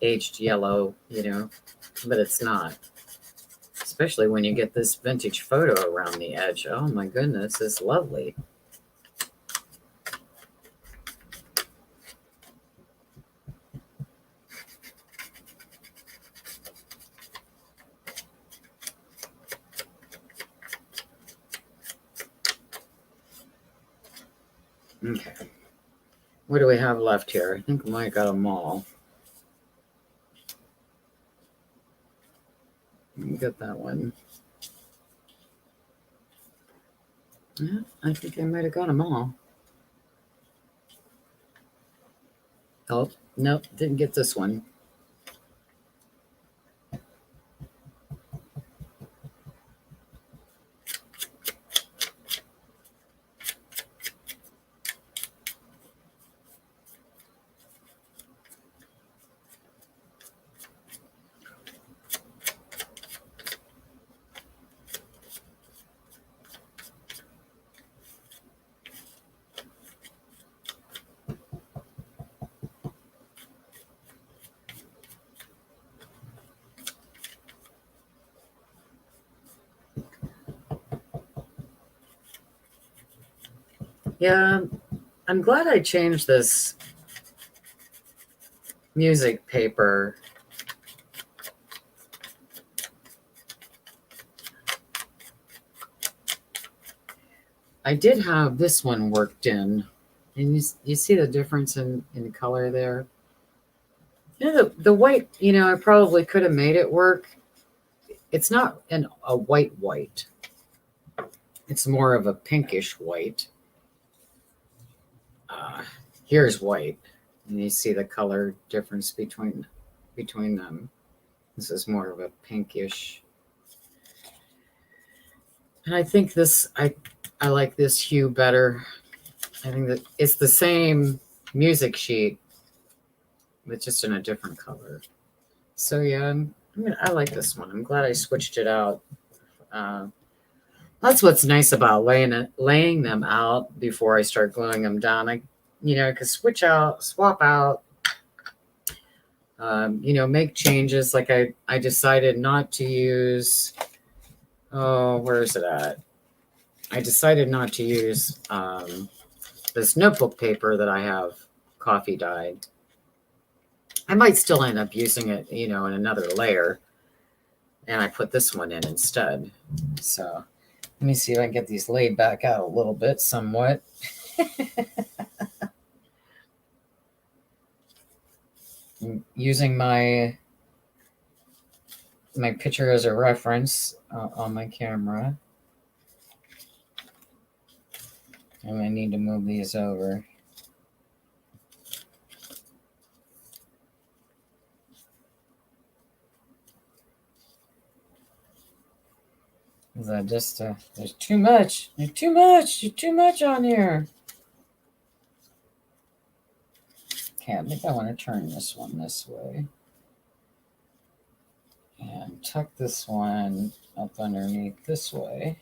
aged yellow, but it's not. Especially when you get this vintage photo around the edge. Oh my goodness, it's lovely. Okay. What do we have left here? I think we might got them all. didn't get that one. Yeah, I think I might have got them all. Oh, nope, didn't get this one. Yeah, I'm glad I changed this music paper. I did have this one worked in, and you see the difference in color there. You know, the white, I probably could have made it work. It's not a white. It's more of a pinkish white. Here's white, and you see the color difference between them. This is more of a pinkish. And I think I like this hue better. I think that it's the same music sheet, but just in a different color. So yeah, I like this one. I'm glad I switched it out. That's what's nice about laying them out before I start gluing them down. I could swap out, make changes. Like I decided not to use. Oh, where is it at? I decided not to use this notebook paper that I have coffee dyed. I might still end up using it, in another layer. And I put this one in instead. So let me see if I can get these laid back out a little bit, somewhat. Using my picture as a reference on my camera. And I need to move these over. There's too much. There's too much on here. Okay, I think I want to turn this one this way. And tuck this one up underneath this way.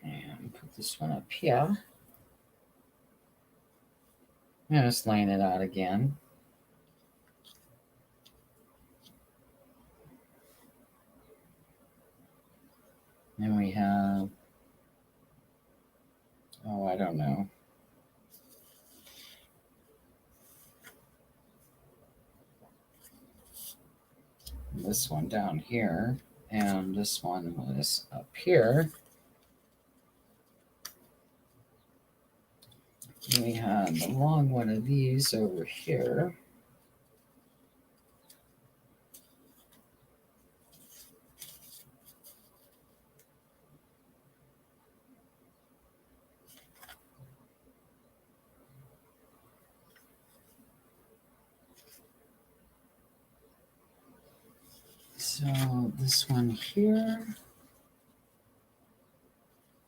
And put this one up here. I'm just laying it out again. Then we have, I don't know. This one down here, and this one was up here. We had the long one of these over here. So this one here,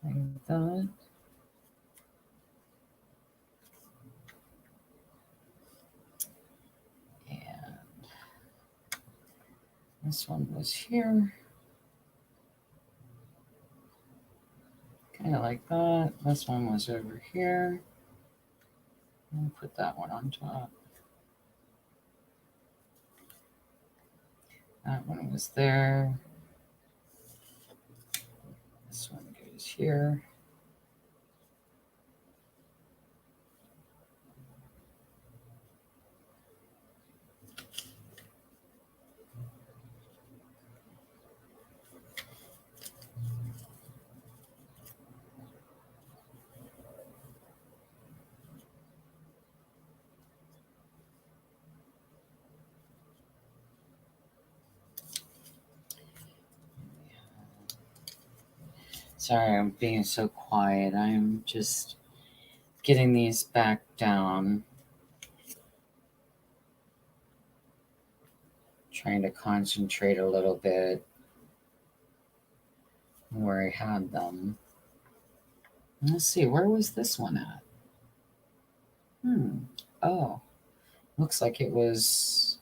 like that. And this one was here. Kind of like that. This one was over here. I'll put that one on top. That one was there. This one goes here. Sorry, I'm being so quiet. I'm just getting these back down. Trying to concentrate a little bit where I had them. Let's see, where was this one at? Oh, looks like it was.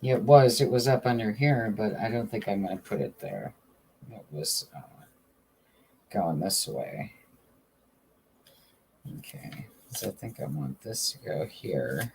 Yeah, it was. It was up under here, but I don't think I'm going to put it there. It was going this way. Okay, so I think I want this to go here.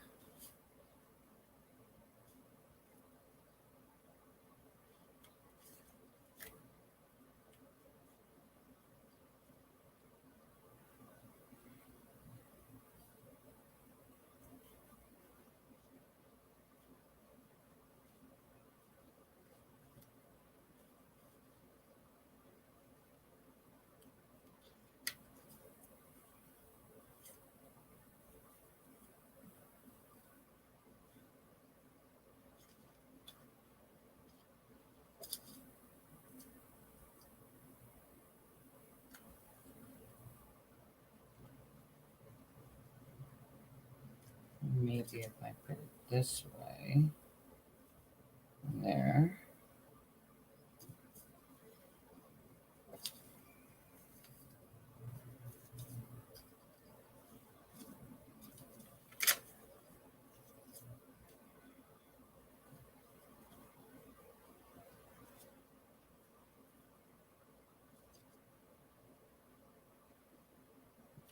Maybe if I put it this way, there.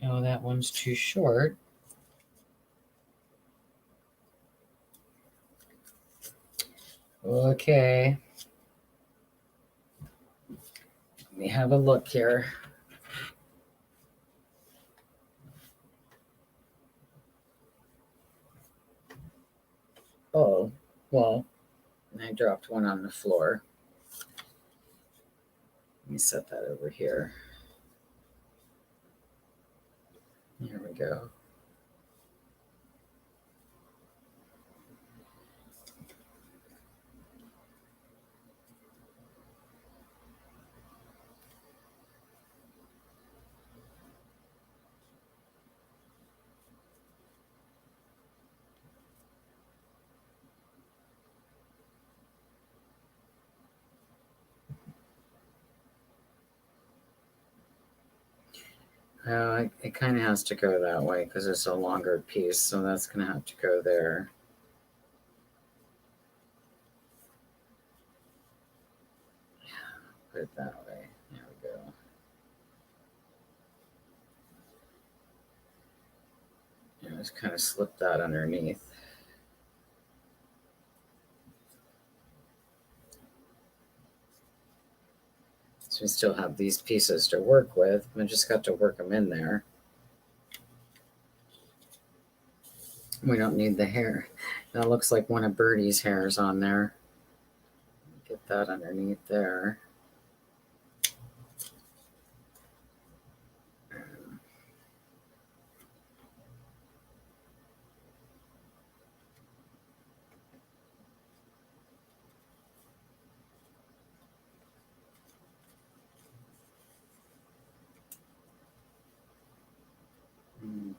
Oh, that one's too short. Okay. Let me have a look here. Oh, well, I dropped one on the floor. Let me set that over here. There we go. It kind of has to go that way because it's a longer piece, so that's going to have to go there. Put it that way. There we go. Just kind of slip that underneath. So we still have these pieces to work with. I just got to work them in there. We don't need the hair. That looks like one of Birdie's hairs on there. Get that underneath there.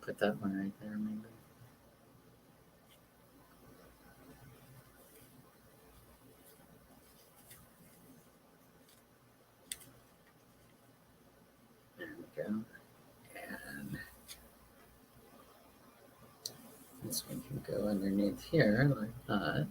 Put that one right there, maybe. There we go. And this one can go underneath here like that.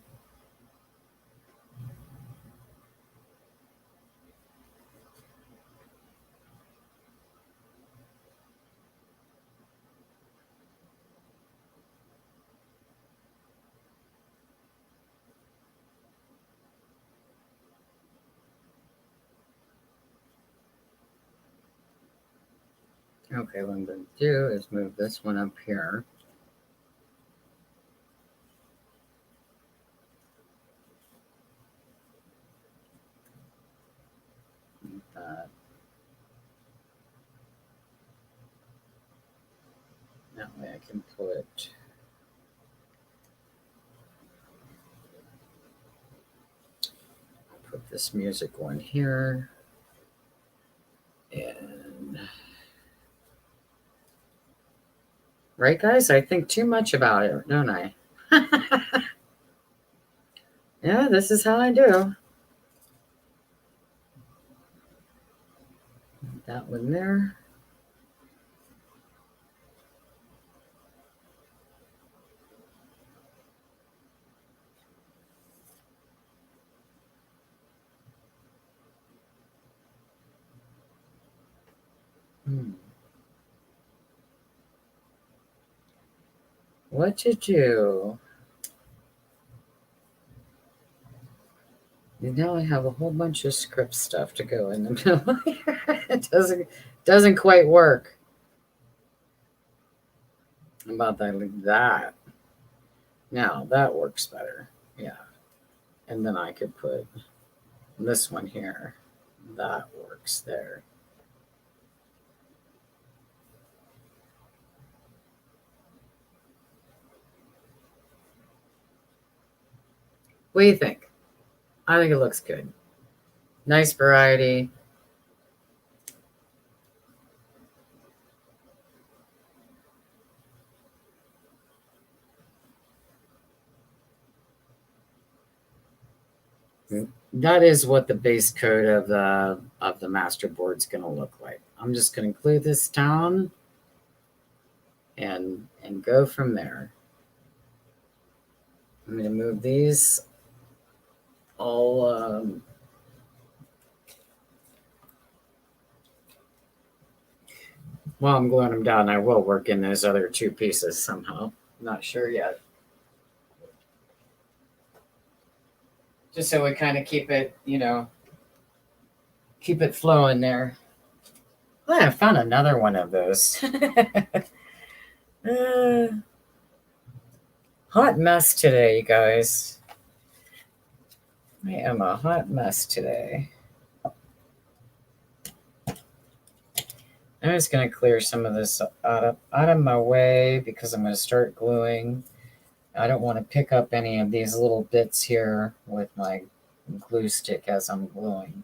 Okay, what I'm going to do is move this one up here. Like that. That way I can put this music one here. And right, guys? I think too much about it, don't I? Yeah, this is how I do. That one there. What to do? And now I have a whole bunch of script stuff to go in the middle. It doesn't quite work. How about that? Like that. Now that works better. Yeah. And then I could put this one here. That works there. What do you think? I think it looks good. Nice variety. That is what the base coat of the masterboard is going to look like. I'm just going to glue this down and go from there. I'm going to move these all while I'm gluing them down. I will work in those other two pieces somehow. Not sure yet. Just so we kind of keep it, keep it flowing there. Oh, I found another one of those. Hot mess today, you guys. I am a hot mess today. I'm just going to clear some of this out of my way because I'm going to start gluing. I don't want to pick up any of these little bits here with my glue stick as I'm gluing.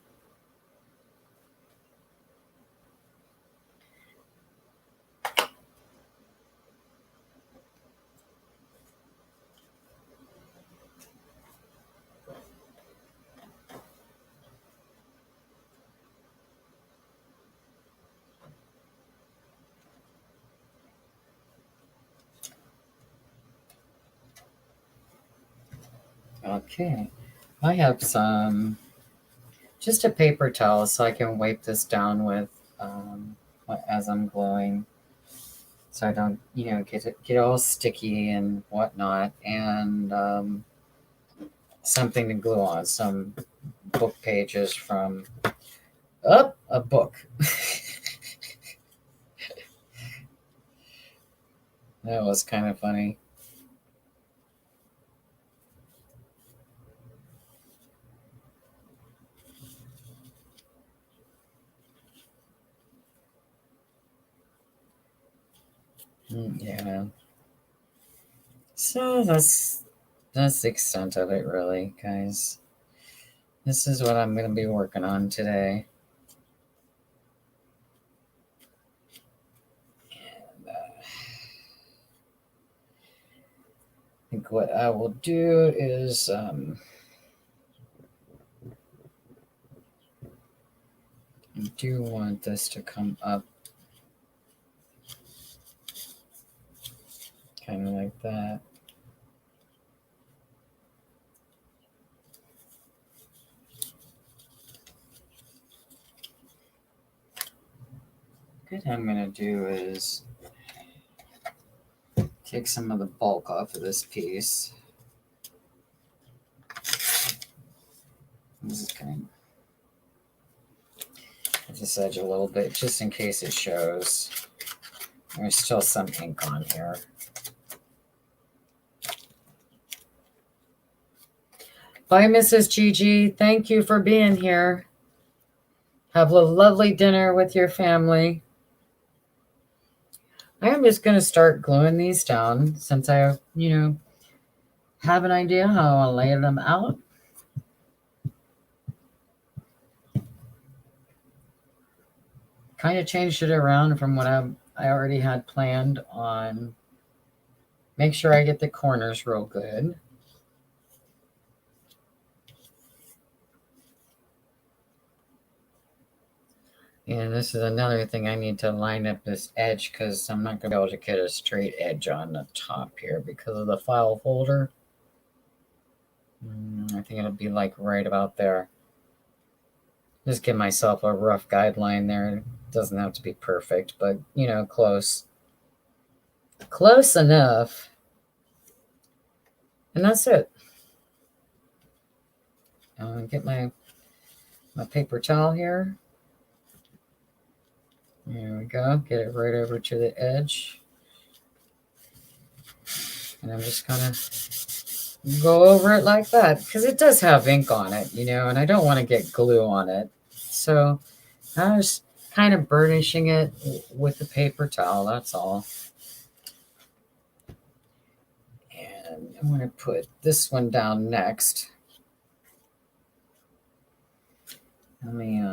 Okay, I have just a paper towel so I can wipe this down with as I'm gluing, so I don't get all sticky and whatnot, and something to glue on, some book pages from a book. That was kind of funny. Yeah. So that's the extent of it, really, guys. This is what I'm going to be working on today. And I think what I will do is I do want this to come up kind of like that. What I'm going to do is take some of the bulk off of this piece. This is kind of this edge a little bit just in case it shows. There's still some ink on here. Bye, Mrs. Gigi. Thank you for being here. Have a lovely dinner with your family. I am just going to start gluing these down since I, have an idea how I'll lay them out. kind of changed it around from what I already had planned on. Make sure I get the corners real good. And this is another thing, I need to line up this edge because I'm not going to be able to get a straight edge on the top here because of the file folder. I think it'll be like right about there. Just give myself a rough guideline there. It doesn't have to be perfect, but you know, close. Close enough. And that's it. Get my paper towel here. There we go. Get it right over to the edge. And I'm just going to go over it like that because it does have ink on it, you know, and I don't want to get glue on it. So I was kind of burnishing it with the paper towel, that's all. And I'm going to put this one down next. Let me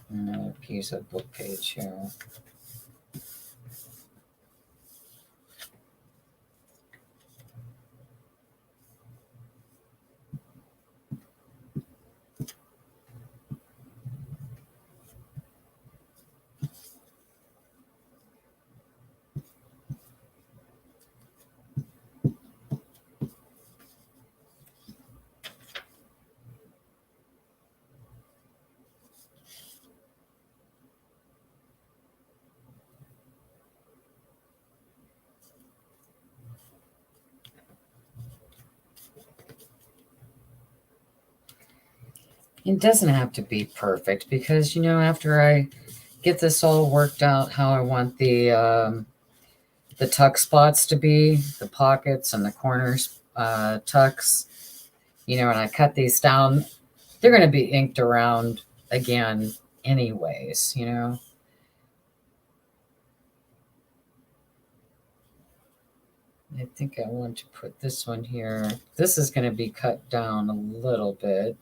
another piece of book page here. It doesn't have to be perfect because, you know, after I get this all worked out how I want the tuck spots to be, the pockets and the corners tucks, you know, and I cut these down, they're going to be inked around again anyways, you know. I think I want to put this one here. This is going to be cut down a little bit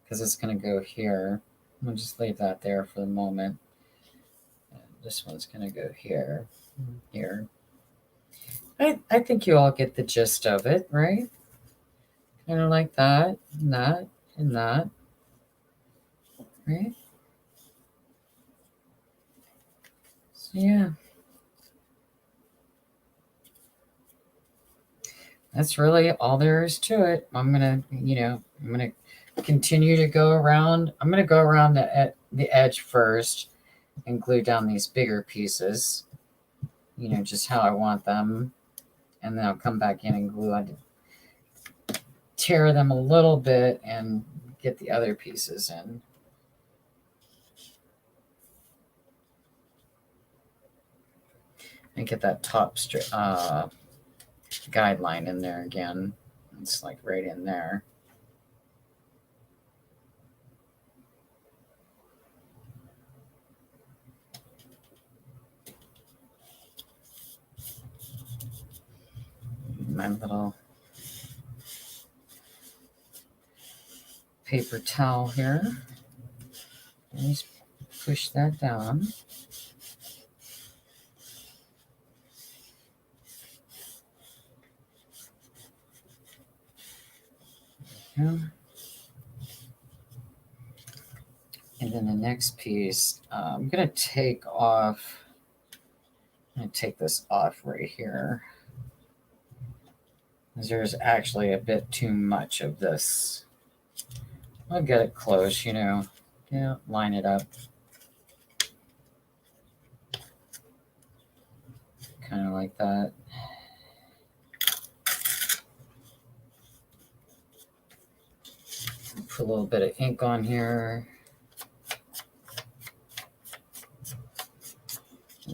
because it's going to go here. I'm going to just leave that there for the moment. And this one's going to go here, here. I think you all get the gist of it, right? Kind of like that, and that, and that, right? So, yeah. That's really all there is to it. I'm going to, you know, I'm going to continue to go around. I'm going to go around the edge first and glue down these bigger pieces, you know, just how I want them. And then I'll come back in and glue on, tear them a little bit and get the other pieces in. And get that top guideline in there again. It's like right in there. My little paper towel here. Just push that down. Yeah. And then the next piece, I'm going to take off. I'm going to take this off right here. There's actually a bit too much of this. I'll get it close, you know. Yeah, line it up. Kind of like that. Put a little bit of ink on here.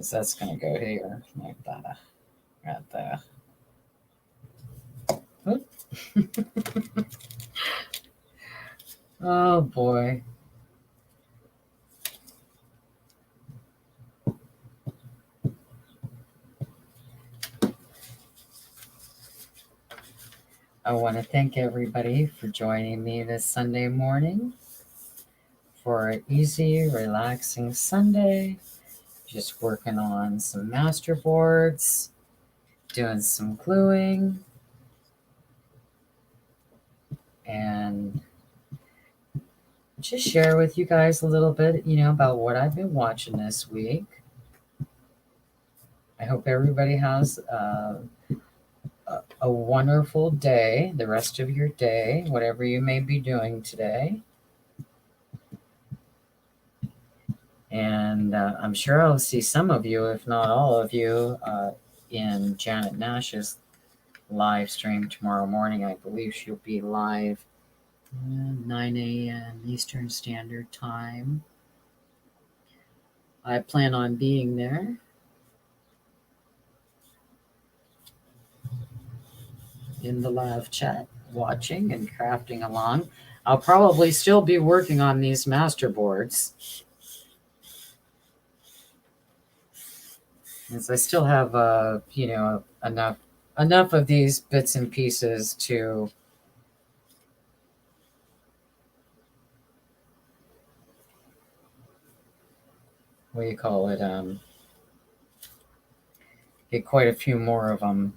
So that's going to go here, like that. Right there. Oh boy. I want to thank everybody for joining me this Sunday morning for an easy, relaxing Sunday. Just working on some masterboards, doing some gluing, and just share with you guys a little bit, about what I've been watching this week. I hope everybody has a wonderful day, the rest of your day, whatever you may be doing today. And I'm sure I'll see some of you, if not all of you, in Janet Nash's live stream tomorrow morning. I believe she'll be live 9 a.m. Eastern Standard Time. I plan on being there. In the live chat, watching and crafting along. I'll probably still be working on these masterboards, as I still have enough of these bits and pieces to get quite a few more of them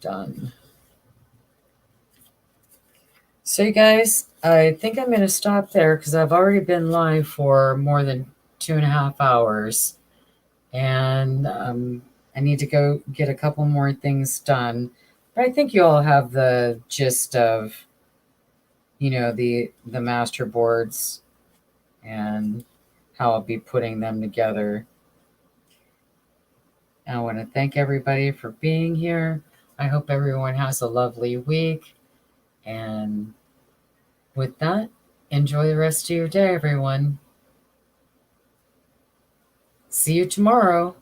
done. So you guys, I think I'm going to stop there because I've already been live for more than 2.5 hours, and I need to go get a couple more things done. But I think you all have the gist of, the master boards and how I'll be putting them together. I want to thank everybody for being here. I hope everyone has a lovely week. And with that, enjoy the rest of your day, everyone. See you tomorrow.